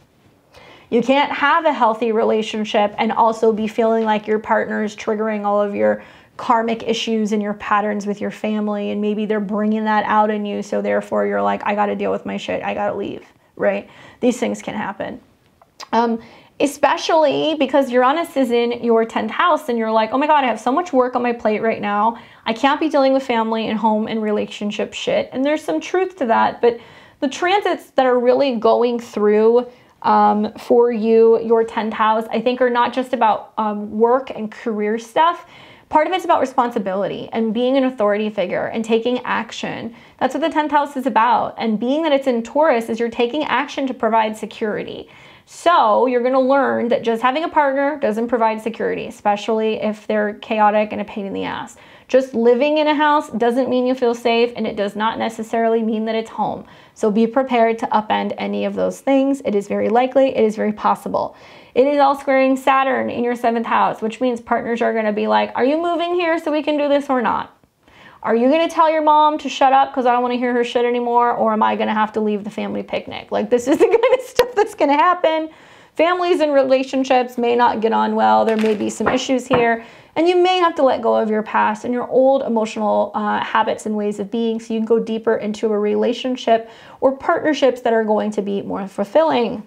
You can't have a healthy relationship and also be feeling like your partner is triggering all of your karmic issues and your patterns with your family, and maybe they're bringing that out in you, so therefore you're like, I got to deal with my shit, I got to leave, right? These things can happen. Especially because Uranus is in your 10th house and you're like, oh my God, I have so much work on my plate right now. I can't be dealing with family and home and relationship shit. And there's some truth to that, but the transits that are really going through for you, your 10th house, I think are not just about work and career stuff. Part of it's about responsibility and being an authority figure and taking action. That's what the 10th house is about. And being that it's in Taurus is you're taking action to provide security. So you're going to learn that just having a partner doesn't provide security, especially if they're chaotic and a pain in the ass. Just living in a house doesn't mean you feel safe, and it does not necessarily mean that it's home. So be prepared to upend any of those things. It is very likely, it is very possible. It is all squaring Saturn in your 7th house, which means partners are going to be like, are you moving here so we can do this or not? Are you going to tell your mom to shut up because I don't want to hear her shit anymore? Or am I going to have to leave the family picnic? Like, this is the kind of stuff that's going to happen. Families and relationships may not get on well. There may be some issues here. And you may have to let go of your past and your old emotional habits and ways of being so you can go deeper into a relationship or partnerships that are going to be more fulfilling.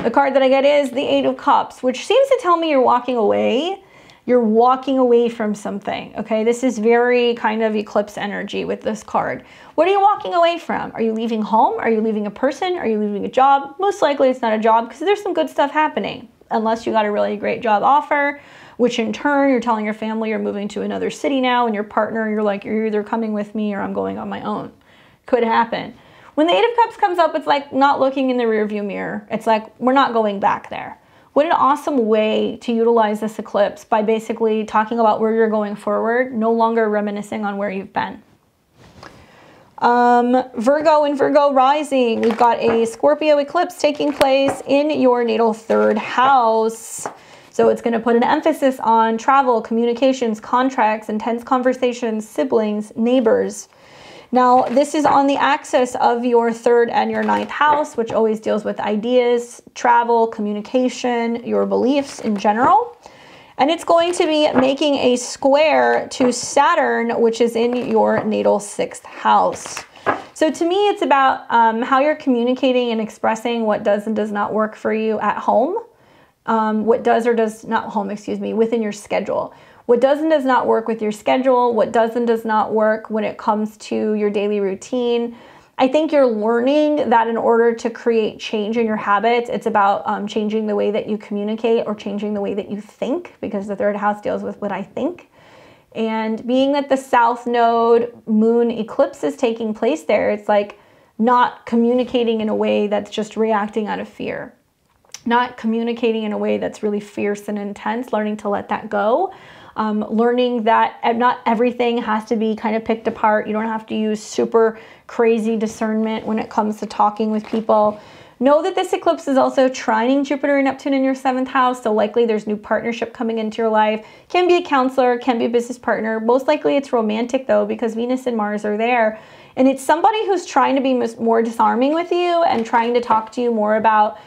The card that I get is the 8 of Cups, which seems to tell me you're walking away. You're walking away from something, okay? This is very kind of eclipse energy with this card. What are you walking away from? Are you leaving home? Are you leaving a person? Are you leaving a job? Most likely it's not a job because there's some good stuff happening, unless you got a really great job offer, which in turn you're telling your family you're moving to another city now, and your partner, you're like, you're either coming with me or I'm going on my own. Could happen. When the 8 of Cups comes up, it's like not looking in the rearview mirror. It's like, we're not going back there. What an awesome way to utilize this eclipse by basically talking about where you're going forward, no longer reminiscing on where you've been. Virgo and Virgo rising, we've got a Scorpio eclipse taking place in your natal 3rd house. So it's going to put an emphasis on travel, communications, contracts, intense conversations, siblings, neighbors. Now, this is on the axis of your 3rd and your 9th house, which always deals with ideas, travel, communication, your beliefs in general. And it's going to be making a square to Saturn, which is in your natal 6th house. So to me, it's about how you're communicating and expressing what does and does not work for you at home. What does or does not home, excuse me, within your schedule. what does and does not work with your schedule, what does and does not work when it comes to your daily routine. I think you're learning that in order to create change in your habits, it's about changing the way that you communicate or changing the way that you think, because the third house deals with what I think. And being that the South Node moon eclipse is taking place there, it's like not communicating in a way that's just reacting out of fear. Not communicating in a way that's really fierce and intense, learning to let that go. Learning that not everything has to be kind of picked apart. You don't have to use super crazy discernment when it comes to talking with people. Know that this eclipse is also trining Jupiter and Neptune in your 7th house, so likely there's new partnership coming into your life. Can be a counselor, can be a business partner. Most likely it's romantic though, because Venus and Mars are there. And it's somebody who's trying to be more disarming with you and trying to talk to you more about,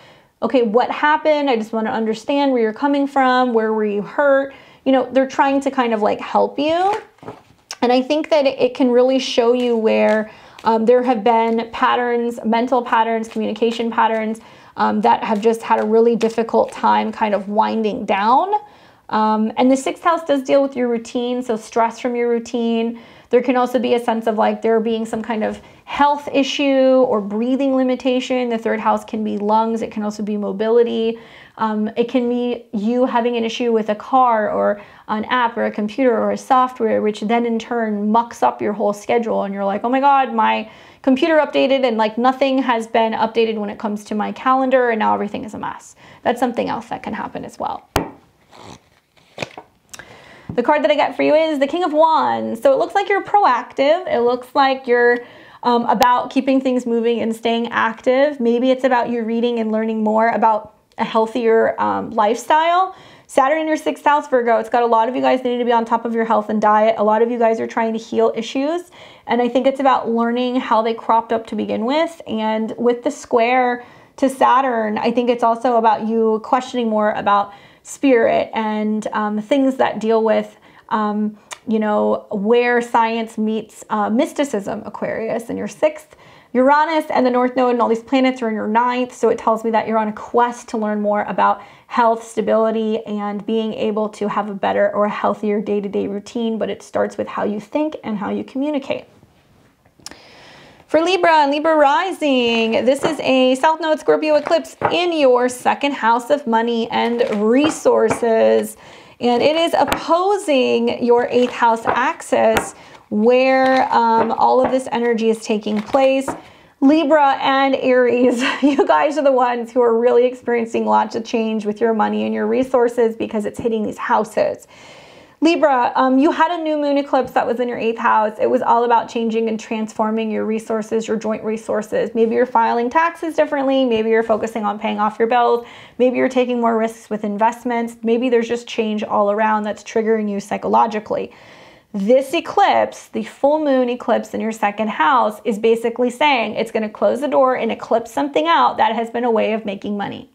okay, what happened? I just want to understand where you're coming from. Where were you hurt? You know, they're trying to kind of like help you. And I think that it can really show you where there have been patterns, mental patterns, communication patterns that have just had a really difficult time kind of winding down. And the 6th house does deal with your routine, so stress from your routine. There can also be a sense of like there being some kind of health issue or breathing limitation. The 3rd house can be lungs. It can also be mobility. It can be you having an issue with a car or an app or a computer or a software, which then in turn mucks up your whole schedule. And you're like, oh my God, my computer updated and like nothing has been updated when it comes to my calendar and now everything is a mess. That's something else that can happen as well. The card that I got for you is the King of Wands. So it looks like you're proactive. It looks like you're about keeping things moving and staying active. Maybe it's about you reading and learning more about a healthier lifestyle. Saturn in your 6th house, Virgo. It's got a lot of you guys needing to be on top of your health and diet. A lot of you guys are trying to heal issues. And I think it's about learning how they cropped up to begin with. And with the square to Saturn, I think it's also about you questioning more about spirit and things that deal with, you know, where science meets mysticism, Aquarius in your 6th. Uranus and the North Node and all these planets are in your 9th, so it tells me that you're on a quest to learn more about health, stability, and being able to have a better or a healthier day-to-day routine, but it starts with how you think and how you communicate. For Libra and Libra rising, this is a South Node Scorpio eclipse in your 2nd house of money and resources, and it is opposing your 8th house axis, where all of this energy is taking place. Libra and Aries, you guys are the ones who are really experiencing lots of change with your money and your resources because it's hitting these houses. Libra, you had a new moon eclipse that was in your 8th house. It was all about changing and transforming your resources, your joint resources. Maybe you're filing taxes differently. Maybe you're focusing on paying off your bills. Maybe you're taking more risks with investments. Maybe there's just change all around that's triggering you psychologically. This eclipse, the full moon eclipse in your 2nd house, is basically saying it's going to close the door and eclipse something out that has been a way of making money.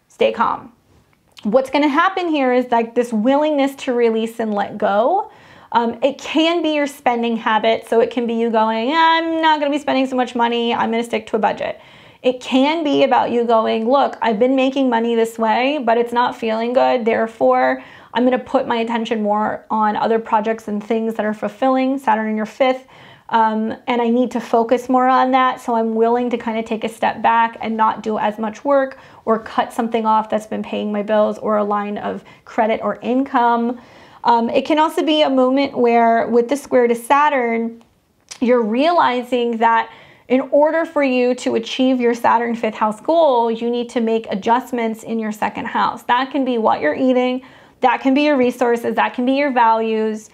Stay calm. What's going to happen here is like this willingness to release and let go. It can be your spending habit. So it can be you going, I'm not going to be spending so much money. I'm going to stick to a budget. It can be about you going, look, I've been making money this way, but it's not feeling good. Therefore, I'm going to put my attention more on other projects and things that are fulfilling. Saturn in your 5th. And I need to focus more on that. So I'm willing to kind of take a step back and not do as much work or cut something off that's been paying my bills or a line of credit or income. It can also be a moment where with the square to Saturn, you're realizing that in order for you to achieve your Saturn 5th house goal, you need to make adjustments in your 2nd house. That can be what you're eating. That can be your resources. That can be your values.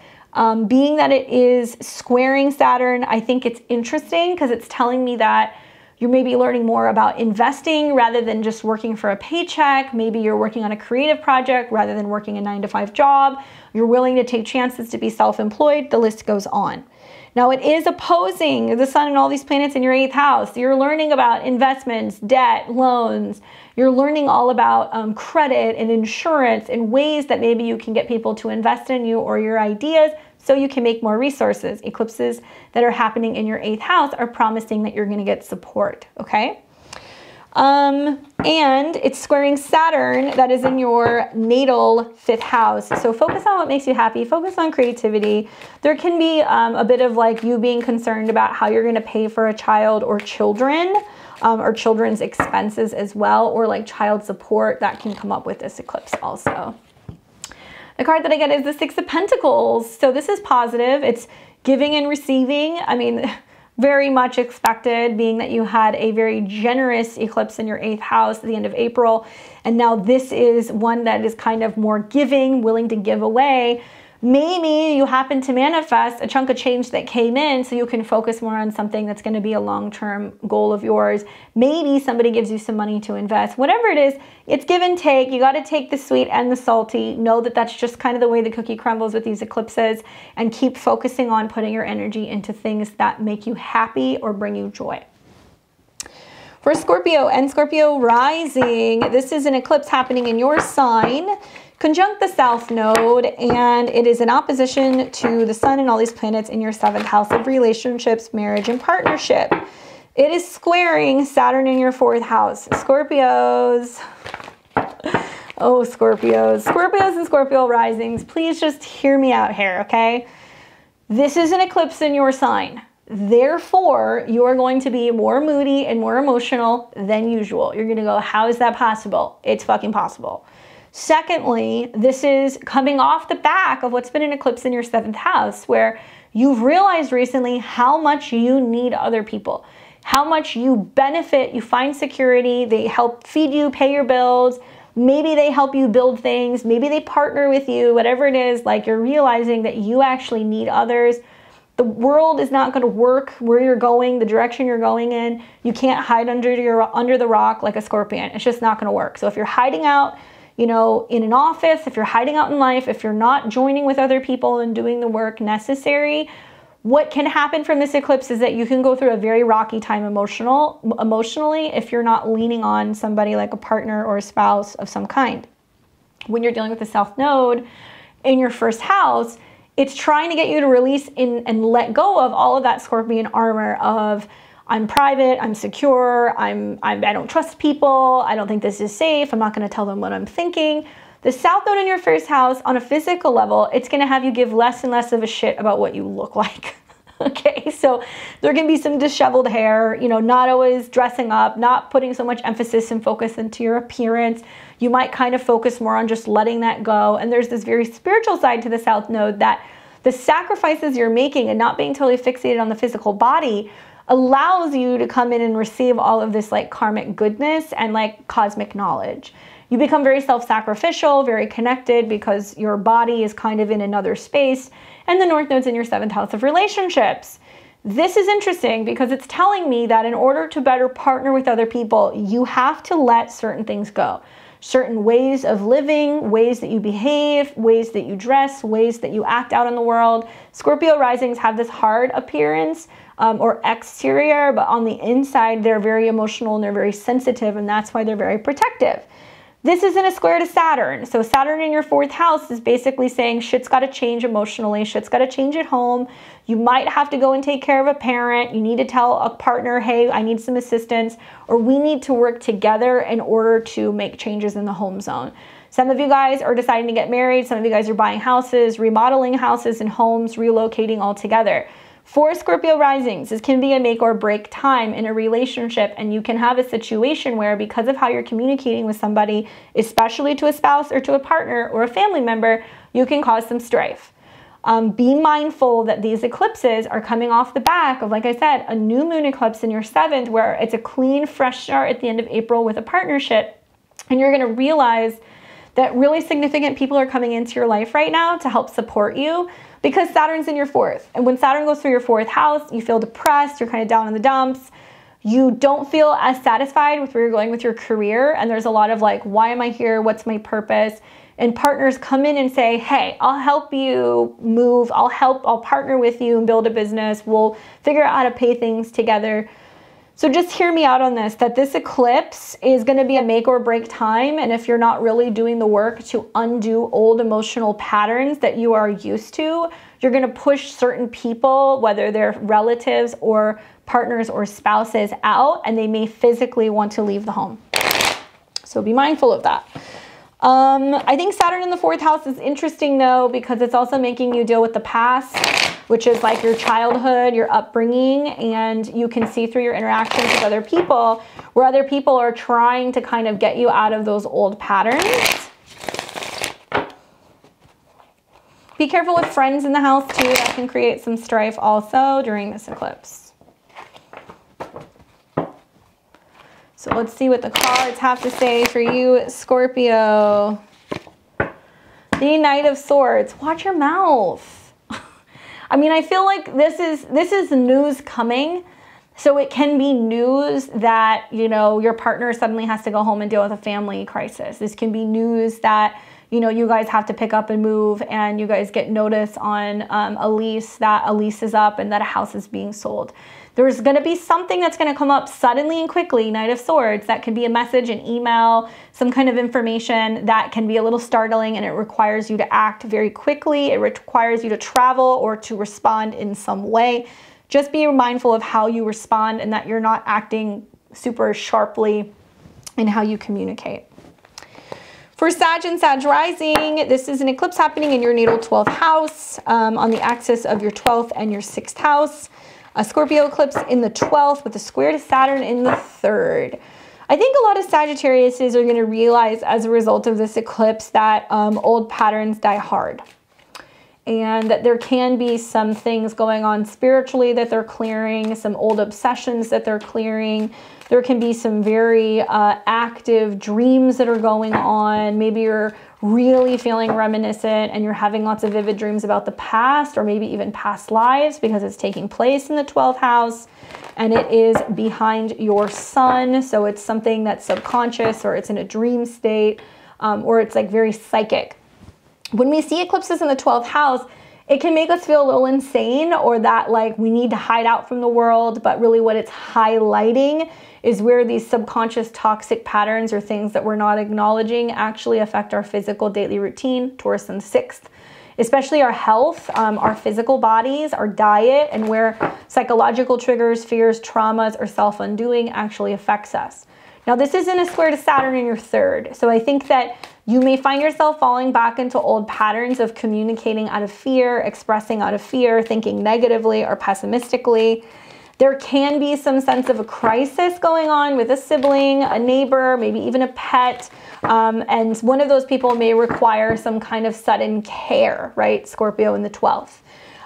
Being that it is squaring Saturn, I think it's interesting because it's telling me that you're maybe learning more about investing rather than just working for a paycheck. Maybe you're working on a creative project rather than working a 9-to-5 job. You're willing to take chances to be self-employed. The list goes on. Now it is opposing the sun and all these planets in your 8th house. You're learning about investments, debt, loans. You're learning all about credit and insurance and ways that maybe you can get people to invest in you or your ideas so you can make more resources. Eclipses that are happening in your 8th house are promising that you're going to get support, okay? And it's squaring Saturn that is in your natal 5th house. So focus on what makes you happy, focus on creativity. There can be a bit of like you being concerned about how you're gonna pay for a child or children, or children's expenses as well, or like child support that can come up with this eclipse also. The card that I get is the 6 of Pentacles. So this is positive, it's giving and receiving. I mean, very much expected, being that you had a very generous eclipse in your 8th house at the end of April. And now this is one that is kind of more giving, willing to give away. Maybe you happen to manifest a chunk of change that came in so you can focus more on something that's going to be a long-term goal of yours. Maybe somebody gives you some money to invest. Whatever it is, it's give and take. You got to take the sweet and the salty. Know that that's just kind of the way the cookie crumbles with these eclipses, and keep focusing on putting your energy into things that make you happy or bring you joy. For Scorpio and Scorpio rising, this is an eclipse happening in your sign, conjunct the South Node, and it is in opposition to the Sun and all these planets in your 7th house of relationships, marriage, and partnership. It is squaring Saturn in your 4th house. Scorpios. Oh, Scorpios. Scorpios and Scorpio risings, please just hear me out here, okay? This is an eclipse in your sign. Therefore, you are going to be more moody and more emotional than usual. You're going to go, how is that possible? It's fucking possible. Secondly, this is coming off the back of what's been an eclipse in your 7th house, where you've realized recently how much you need other people, how much you benefit, you find security, they help feed you, pay your bills, maybe they help you build things, maybe they partner with you, whatever it is, like you're realizing that you actually need others. The world is not going to work where you're going, the direction you're going in. You can't hide under the rock like a scorpion. It's just not going to work. So if you're hiding out, you know, in an office, if you're hiding out in life, if you're not joining with other people and doing the work necessary, what can happen from this eclipse is that you can go through a very rocky time emotionally if you're not leaning on somebody like a partner or a spouse of some kind. When you're dealing with the South Node in your 1st house, it's trying to get you to release and let go of all of that scorpion armor of, I'm private, I'm secure, I don't trust people, I don't think this is safe, I'm not going to tell them what I'm thinking. The South Node in your 1st house, on a physical level, it's going to have you give less and less of a shit about what you look like. Okay, so there can be some disheveled hair, you know, not always dressing up, not putting so much emphasis and focus into your appearance. You might kind of focus more on just letting that go. And there's this very spiritual side to the South Node, that the sacrifices you're making and not being totally fixated on the physical body allows you to come in and receive all of this like karmic goodness and like cosmic knowledge. You become very self-sacrificial, very connected, because your body is kind of in another space, and the North Node's in your 7th house of relationships. This is interesting because it's telling me that in order to better partner with other people, you have to let certain things go. Certain ways of living, ways that you behave, ways that you dress, ways that you act out in the world. Scorpio risings have this hard appearance or exterior, but on the inside, they're very emotional and they're very sensitive, and that's why they're very protective. This is in a square to Saturn. So Saturn in your 4th house is basically saying shit's got to change emotionally. Shit's got to change at home. You might have to go and take care of a parent. You need to tell a partner, hey, I need some assistance, or we need to work together in order to make changes in the home zone. Some of you guys are deciding to get married. Some of you guys are buying houses, remodeling houses and homes, relocating altogether. For Scorpio risings, this can be a make or break time in a relationship, and you can have a situation where, because of how you're communicating with somebody, especially to a spouse or to a partner or a family member, you can cause some strife. Be mindful that these eclipses are coming off the back of, like I said, a new moon eclipse in your 7th, where it's a clean, fresh start at the end of April with a partnership, and you're going to realize that really significant people are coming into your life right now to help support you, because Saturn's in your 4th. And when Saturn goes through your 4th house, you feel depressed, you're kind of down in the dumps. You don't feel as satisfied with where you're going with your career. And there's a lot of like, why am I here? What's my purpose? And partners come in and say, hey, I'll help you move. I'll partner with you and build a business. We'll figure out how to pay things together. So just hear me out on this, that this eclipse is going to be a make or break time. And if you're not really doing the work to undo old emotional patterns that you are used to, you're going to push certain people, whether they're relatives or partners or spouses out, and they may physically want to leave the home. So be mindful of that. I think Saturn in the 4th house is interesting though, because it's also making you deal with the past, which is like your childhood, your upbringing, and you can see through your interactions with other people where other people are trying to kind of get you out of those old patterns. Be careful with friends in the house too. That can create some strife also during this eclipse. So let's see what the cards have to say for you, Scorpio. The Knight of Swords. Watch your mouth. I mean, I feel like this is news coming. So it can be news that, you know, your partner suddenly has to go home and deal with a family crisis. This can be news that, you know, you guys have to pick up and move, and you guys get notice on a lease that a lease is up and that a house is being sold. There's going to be something that's going to come up suddenly and quickly, Knight of Swords. That can be a message, an email, some kind of information that can be a little startling, and it requires you to act very quickly. It requires you to travel or to respond in some way. Just be mindful of how you respond and that you're not acting super sharply in how you communicate. For Sag and Sag rising, this is an eclipse happening in your natal 12th house on the axis of your 12th and your 6th house. A Scorpio eclipse in the 12th with a square to Saturn in the 3rd. I think a lot of Sagittariuses are going to realize as a result of this eclipse that old patterns die hard. And that there can be some things going on spiritually that they're clearing, some old obsessions that they're clearing. There can be some very active dreams that are going on. Maybe you're really feeling reminiscent and you're having lots of vivid dreams about the past, or maybe even past lives, because it's taking place in the 12th house and it is behind your sun. So it's something that's subconscious, or it's in a dream state, or it's like very psychic. When we see eclipses in the 12th house, it can make us feel a little insane, or that like we need to hide out from the world, but really what it's highlighting is where these subconscious toxic patterns or things that we're not acknowledging actually affect our physical daily routine, Taurus and 6th, especially our health, our physical bodies, our diet, and where psychological triggers, fears, traumas, or self-undoing actually affects us. Now, this is in a square to Saturn in your 3rd. So I think that you may find yourself falling back into old patterns of communicating out of fear, expressing out of fear, thinking negatively or pessimistically. There can be some sense of a crisis going on with a sibling, a neighbor, maybe even a pet. And one of those people may require some kind of sudden care, right? Scorpio in the 12th.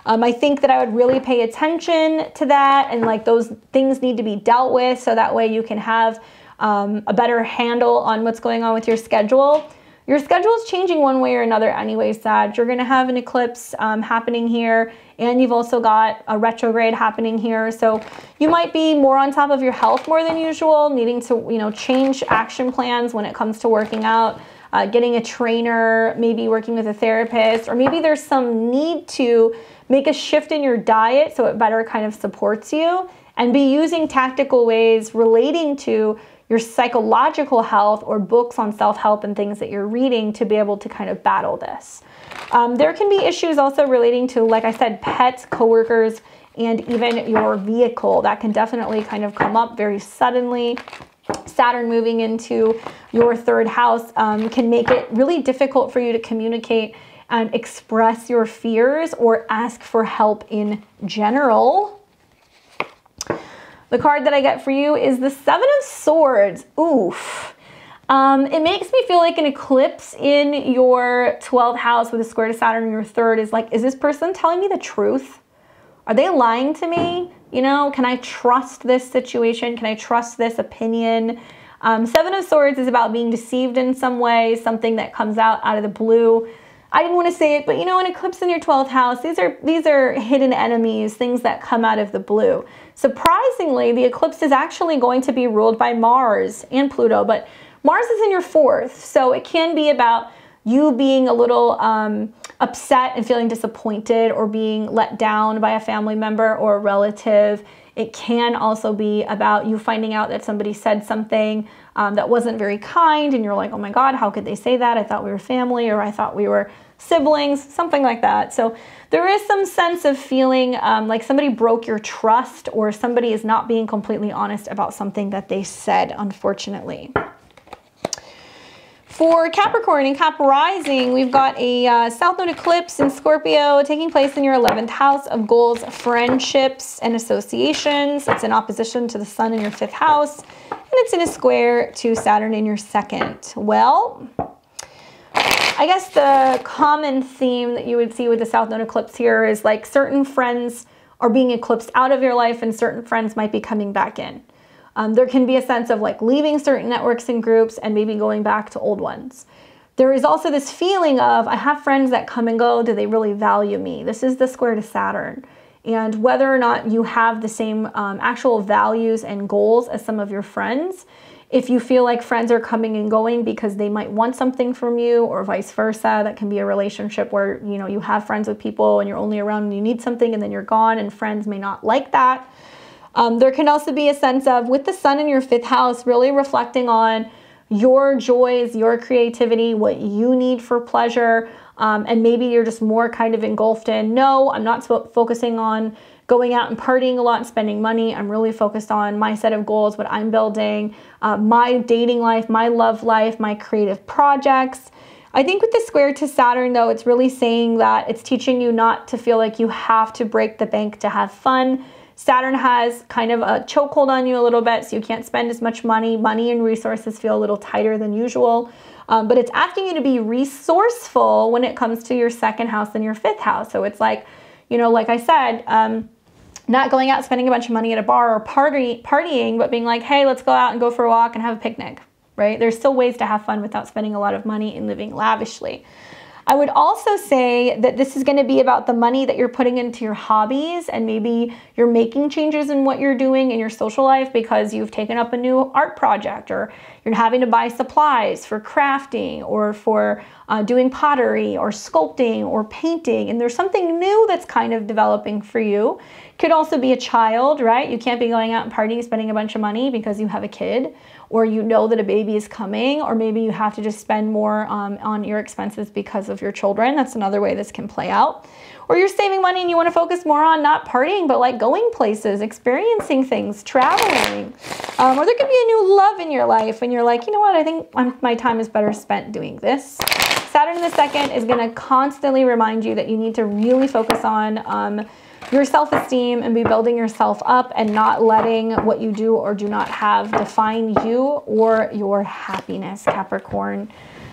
I think that I would really pay attention to that, and like those things need to be dealt with so that way you can have a better handle on what's going on with your schedule. Your schedule is changing one way or another anyway, Sag. You're going to have an eclipse happening here, and you've also got a retrograde happening here. So you might be more on top of your health more than usual, needing to, you know, change action plans when it comes to working out, getting a trainer, maybe working with a therapist, or maybe there's some need to make a shift in your diet so it better kind of supports you, and be using tactical ways relating to your psychological health or books on self-help and things that you're reading to be able to kind of battle this. There can be issues also relating to, like I said, pets, coworkers, and even your vehicle. That can definitely kind of come up very suddenly. Saturn moving into your 3rd house can make it really difficult for you to communicate and express your fears or ask for help in general. The card that I get for you is the 7 of Swords. Oof. It makes me feel like an eclipse in your 12th house with a square to Saturn in your 3rd is like, is this person telling me the truth? Are they lying to me? You know, can I trust this situation? Can I trust this opinion? 7 of Swords is about being deceived in some way, something that comes out of the blue. I didn't want to say it, but you know, an eclipse in your 12th house, these are hidden enemies, things that come out of the blue. Surprisingly, the eclipse is actually going to be ruled by Mars and Pluto, but Mars is in your 4th, so it can be about you being a little upset and feeling disappointed or being let down by a family member or a relative. It can also be about you finding out that somebody said something that wasn't very kind, and you're like, oh my God, how could they say that? I thought we were family, or I thought we were siblings, something like that. So there is some sense of feeling like somebody broke your trust, or somebody is not being completely honest about something that they said, unfortunately. For Capricorn and Cap rising, we've got a South Node eclipse in Scorpio taking place in your 11th house of goals, friendships, and associations. It's in opposition to the sun in your 5th house, and it's in a square to Saturn in your 2nd. Well, I guess the common theme that you would see with the South Node eclipse here is like certain friends are being eclipsed out of your life and certain friends might be coming back in. There can be a sense of like leaving certain networks and groups and maybe going back to old ones. There is also this feeling of, I have friends that come and go. Do they really value me? This is the square to Saturn. And whether or not you have the same actual values and goals as some of your friends, if you feel like friends are coming and going because they might want something from you, or vice versa, that can be a relationship where, you know, you have friends with people and you're only around when you need something and then you're gone, and friends may not like that. There can also be a sense of, with the sun in your 5th house, really reflecting on your joys, your creativity, what you need for pleasure. And maybe you're just more kind of engulfed in, no, I'm not focusing on going out and partying a lot and spending money. I'm really focused on my set of goals, what I'm building, my dating life, my love life, my creative projects. I think with the square to Saturn, though, it's really saying that it's teaching you not to feel like you have to break the bank to have fun. Saturn has kind of a chokehold on you a little bit, so you can't spend as much money. Money and resources feel a little tighter than usual. But it's asking you to be resourceful when it comes to your 2nd house and your 5th house. So it's like, you know, like I said, not going out spending a bunch of money at a bar or partying, but being like, hey, let's go out and go for a walk and have a picnic, right? There's still ways to have fun without spending a lot of money and living lavishly. I would also say that this is going to be about the money that you're putting into your hobbies, and maybe you're making changes in what you're doing in your social life because you've taken up a new art project, or you're having to buy supplies for crafting or for doing pottery or sculpting or painting, and there's something new that's kind of developing for you. Could also be a child, right? You can't be going out and partying, spending a bunch of money because you have a kid, or you know that a baby is coming, or maybe you have to just spend more on your expenses because of your children. That's another way this can play out. Or you're saving money and you want to focus more on not partying, but like going places, experiencing things, traveling. Or there could be a new love in your life and you're like, you know what, I think my time is better spent doing this. Saturn in the 2nd is going to constantly remind you that you need to really focus on your self-esteem and be building yourself up, and not letting what you do or do not have define you or your happiness, Capricorn.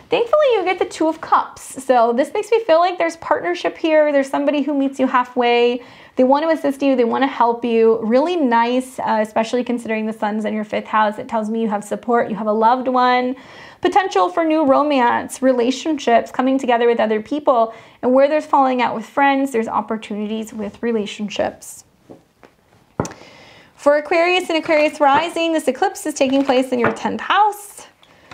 Thankfully, you get the 2 of Cups. So this makes me feel like there's partnership here. There's somebody who meets you halfway. They want to assist you. They want to help you. Really nice, especially considering the sun's in your 5th house. It tells me you have support. You have a loved one. Potential for new romance, relationships, coming together with other people. And where there's falling out with friends, there's opportunities with relationships. For Aquarius and Aquarius rising, this eclipse is taking place in your 10th house,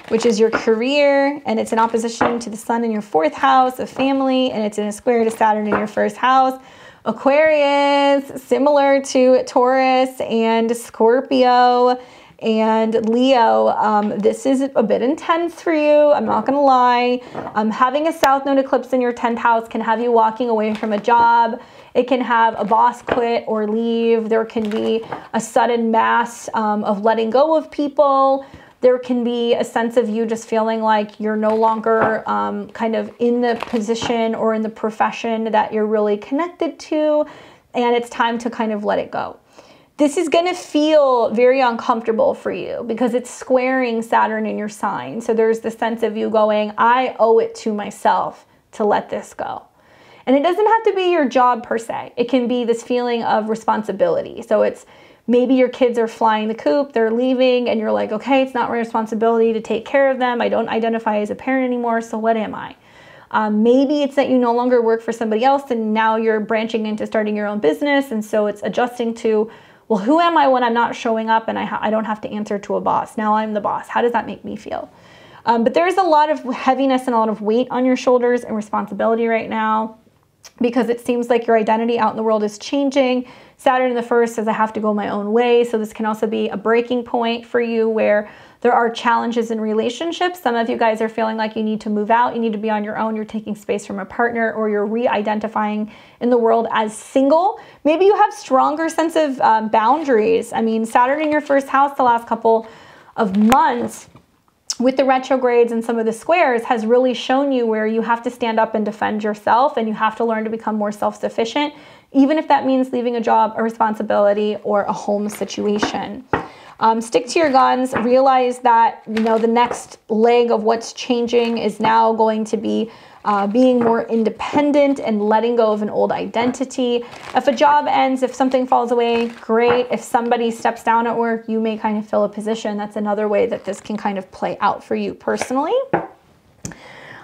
which is your career, and it's in opposition to the sun in your 4th house of family, and it's in a square to Saturn in your 1st house. Aquarius, similar to Taurus and Scorpio and Leo, this is a bit intense for you. I'm not gonna lie. Having a South Node eclipse in your 10th house can have you walking away from a job. It can have a boss quit or leave. There can be a sudden mass of letting go of people. There can be a sense of you just feeling like you're no longer kind of in the position or in the profession that you're really connected to, and it's time to kind of let it go. This is going to feel very uncomfortable for you because it's squaring Saturn in your sign. So there's the sense of you going, I owe it to myself to let this go. And it doesn't have to be your job per se. It can be this feeling of responsibility. So it's maybe your kids are flying the coop, they're leaving, and you're like, okay, it's not my responsibility to take care of them. I don't identify as a parent anymore, so what am I? Maybe it's that you no longer work for somebody else and now you're branching into starting your own business, and so it's adjusting to, well, who am I when I'm not showing up and I don't have to answer to a boss? Now I'm the boss. How does that make me feel? But there's a lot of heaviness and a lot of weight on your shoulders and responsibility right now, because it seems like your identity out in the world is changing. Saturn in the first says I have to go my own way. So this can also be a breaking point for you where there are challenges in relationships. Some of you guys are feeling like you need to move out, you need to be on your own, you're taking space from a partner, or you're re-identifying in the world as single. Maybe you have stronger sense of boundaries. I mean, Saturn in your first house the last couple of months with the retrogrades and some of the squares has really shown you where you have to stand up and defend yourself, and you have to learn to become more self-sufficient, even if that means leaving a job, a responsibility, or a home situation. Stick to your guns. Realize that, you know, the next leg of what's changing is now going to be being more independent and letting go of an old identity. If a job ends, if something falls away, great. If somebody steps down at work, you may kind of fill a position. That's another way that this can kind of play out for you personally.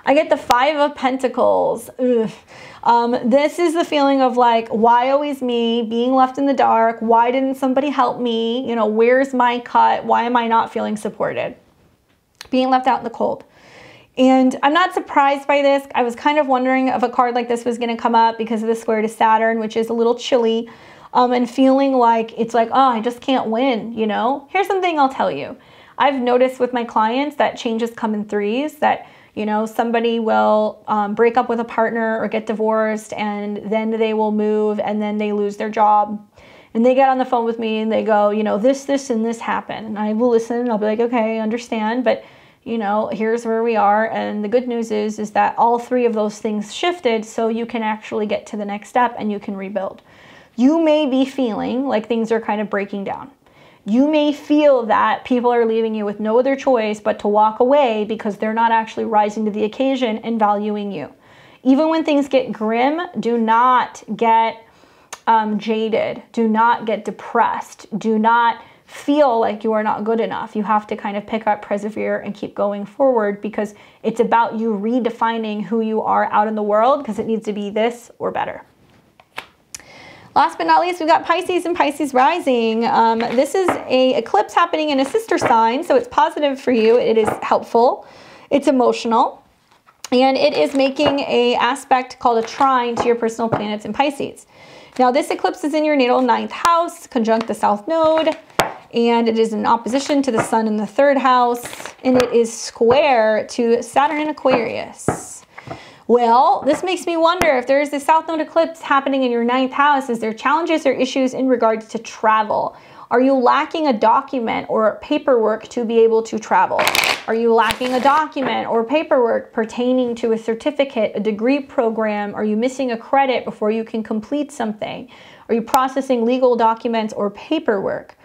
I get the Five of Pentacles. This is the feeling of like, why always me? Being left in the dark. Why didn't somebody help me? You know, where's my cut? Why am I not feeling supported? Being left out in the cold. And I'm not surprised by this. I was kind of wondering if a card like this was going to come up because of the square to Saturn, which is a little chilly, and feeling like it's like, oh, I just can't win, you know? Here's something I'll tell you. I've noticed with my clients that changes come in threes, that you know, somebody will break up with a partner or get divorced, and then they will move, and then they lose their job. And they get on the phone with me and they go, you know, this, and this happened. And I will listen and I'll be like, okay, I understand, but you know, here's where we are. And the good news is that all three of those things shifted, so you can actually get to the next step and you can rebuild. You may be feeling like things are kind of breaking down. You may feel that people are leaving you with no other choice but to walk away because they're not actually rising to the occasion and valuing you. Even when things get grim, do not get jaded. Do not get depressed. Do not feel like you are not good enough. You have to kind of pick up, persevere, and keep going forward, because it's about you redefining who you are out in the world, because it needs to be this or better. Last but not least, we've got Pisces and Pisces rising. This is an eclipse happening in a sister sign, so it's positive for you. It is helpful. It's emotional. And it is making an aspect called a trine to your personal planets in Pisces. Now, this eclipse is in your natal 9th house, conjunct the South Node, and it is in opposition to the Sun in the 3rd house, and it is square to Saturn in Aquarius. Well, this makes me wonder, if there is a South Node eclipse happening in your 9th house, is there challenges or issues in regards to travel? Are you lacking a document or paperwork to be able to travel? Are you lacking a document or paperwork pertaining to a certificate, a degree program? Are you missing a credit before you can complete something? Are you processing legal documents or paperwork?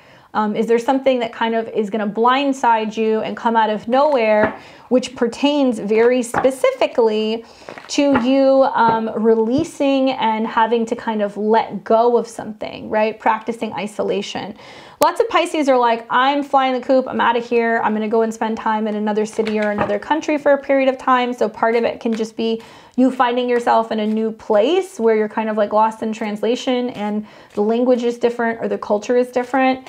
Is there something that kind of is going to blindside you and come out of nowhere, which pertains very specifically to you releasing and having to kind of let go of something, right? Practicing isolation. Lots of Pisces are like, I'm flying the coop, I'm out of here, I'm going to go and spend time in another city or another country for a period of time. So part of it can just be you finding yourself in a new place where you're kind of like lost in translation and the language is different or the culture is different.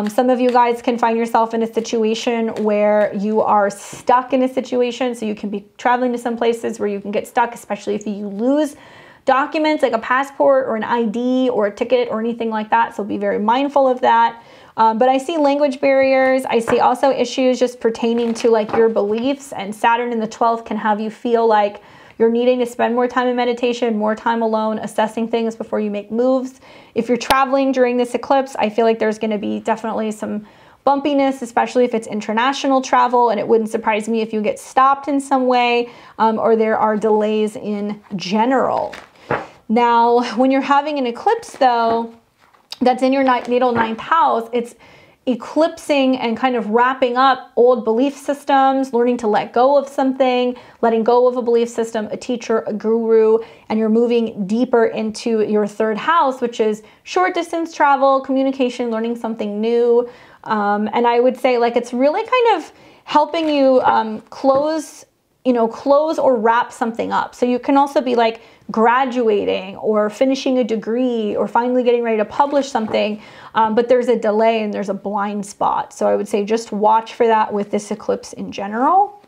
Some of you guys can find yourself in a situation where you are stuck in a situation. So you can be traveling to some places where you can get stuck, especially if you lose documents like a passport or an ID or a ticket or anything like that. So be very mindful of that. But I see language barriers. I see also issues just pertaining to like your beliefs, and Saturn in the 12th can have you feel like you're needing to spend more time in meditation, more time alone, assessing things before you make moves. If you're traveling during this eclipse, I feel like there's going to be definitely some bumpiness, especially if it's international travel, and it wouldn't surprise me if you get stopped in some way, or there are delays in general. Now, when you're having an eclipse though, that's in your natal 9th house, it's eclipsing and kind of wrapping up old belief systems, learning to let go of something, letting go of a belief system, a teacher, a guru, and you're moving deeper into your 3rd house, which is short distance travel, communication, learning something new. And I would say like it's really kind of helping you close or wrap something up. So you can also be like graduating or finishing a degree or finally getting ready to publish something, but there's a delay and there's a blind spot. So I would say just watch for that with this eclipse in general.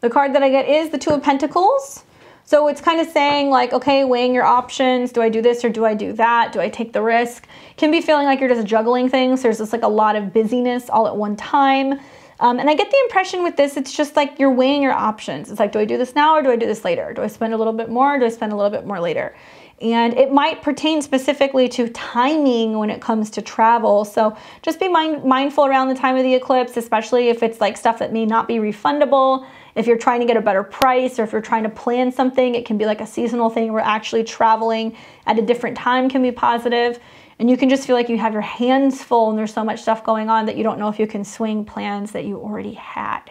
The card that I get is the Two of Pentacles. So it's kind of saying like, okay, weighing your options. Do I do this or do I do that? Do I take the risk? Can be feeling like you're just juggling things. There's just like a lot of busyness all at one time. And I get the impression with this, it's just like you're weighing your options. It's like, do I do this now or do I do this later? Do I spend a little bit more or do I spend a little bit more later? And it might pertain specifically to timing when it comes to travel. So just be mindful around the time of the eclipse, especially if it's like stuff that may not be refundable. If you're trying to get a better price or if you're trying to plan something, it can be like a seasonal thing where actually traveling at a different time can be positive. And you can just feel like you have your hands full and there's so much stuff going on that you don't know if you can swing plans that you already had.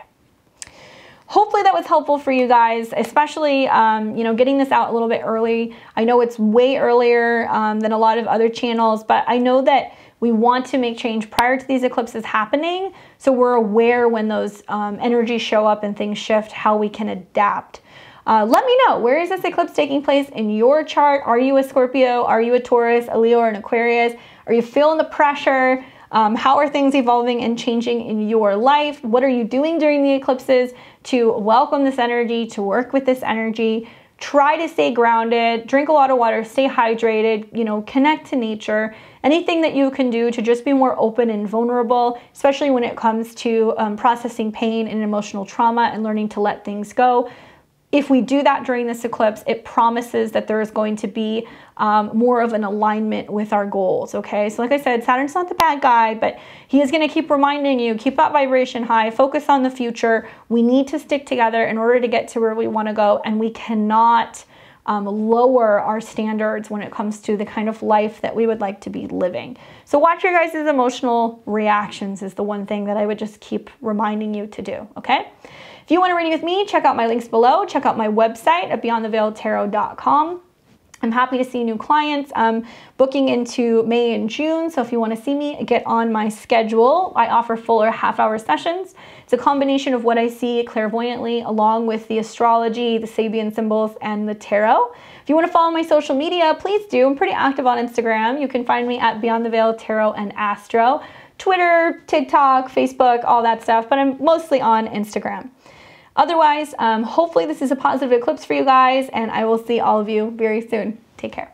Hopefully that was helpful for you guys, especially, you know, getting this out a little bit early. I know it's way earlier than a lot of other channels, but I know that we want to make change prior to these eclipses happening, so we're aware when those energies show up and things shift, how we can adapt. Let me know, where is this eclipse taking place in your chart? Are you a Scorpio? Are you a Taurus, a Leo, or an Aquarius? Are you feeling the pressure? How are things evolving and changing in your life? What are you doing during the eclipses to welcome this energy, to work with this energy? Try to stay grounded, drink a lot of water, stay hydrated, you know, connect to nature. Anything that you can do to just be more open and vulnerable, especially when it comes to processing pain and emotional trauma and learning to let things go. If we do that during this eclipse, it promises that there is going to be more of an alignment with our goals, okay? So like I said, Saturn's not the bad guy, but he is going to keep reminding you, keep that vibration high, focus on the future. We need to stick together in order to get to where we want to go, and we cannot lower our standards when it comes to the kind of life that we would like to be living. So watch your guys' emotional reactions is the one thing that I would just keep reminding you to do, okay? If you want to read with me, check out my links below. Check out my website at beyondtheveiledtarot.com. I'm happy to see new clients. Booking into May and June, so if you want to see me, get on my schedule. I offer fuller half-hour sessions. It's a combination of what I see clairvoyantly along with the astrology, the Sabian symbols, and the tarot. If you want to follow my social media, please do. I'm pretty active on Instagram. You can find me at Beyond the Veil Tarot and Astro. Twitter, TikTok, Facebook, all that stuff, but I'm mostly on Instagram. Otherwise, hopefully this is a positive eclipse for you guys, and I will see all of you very soon. Take care.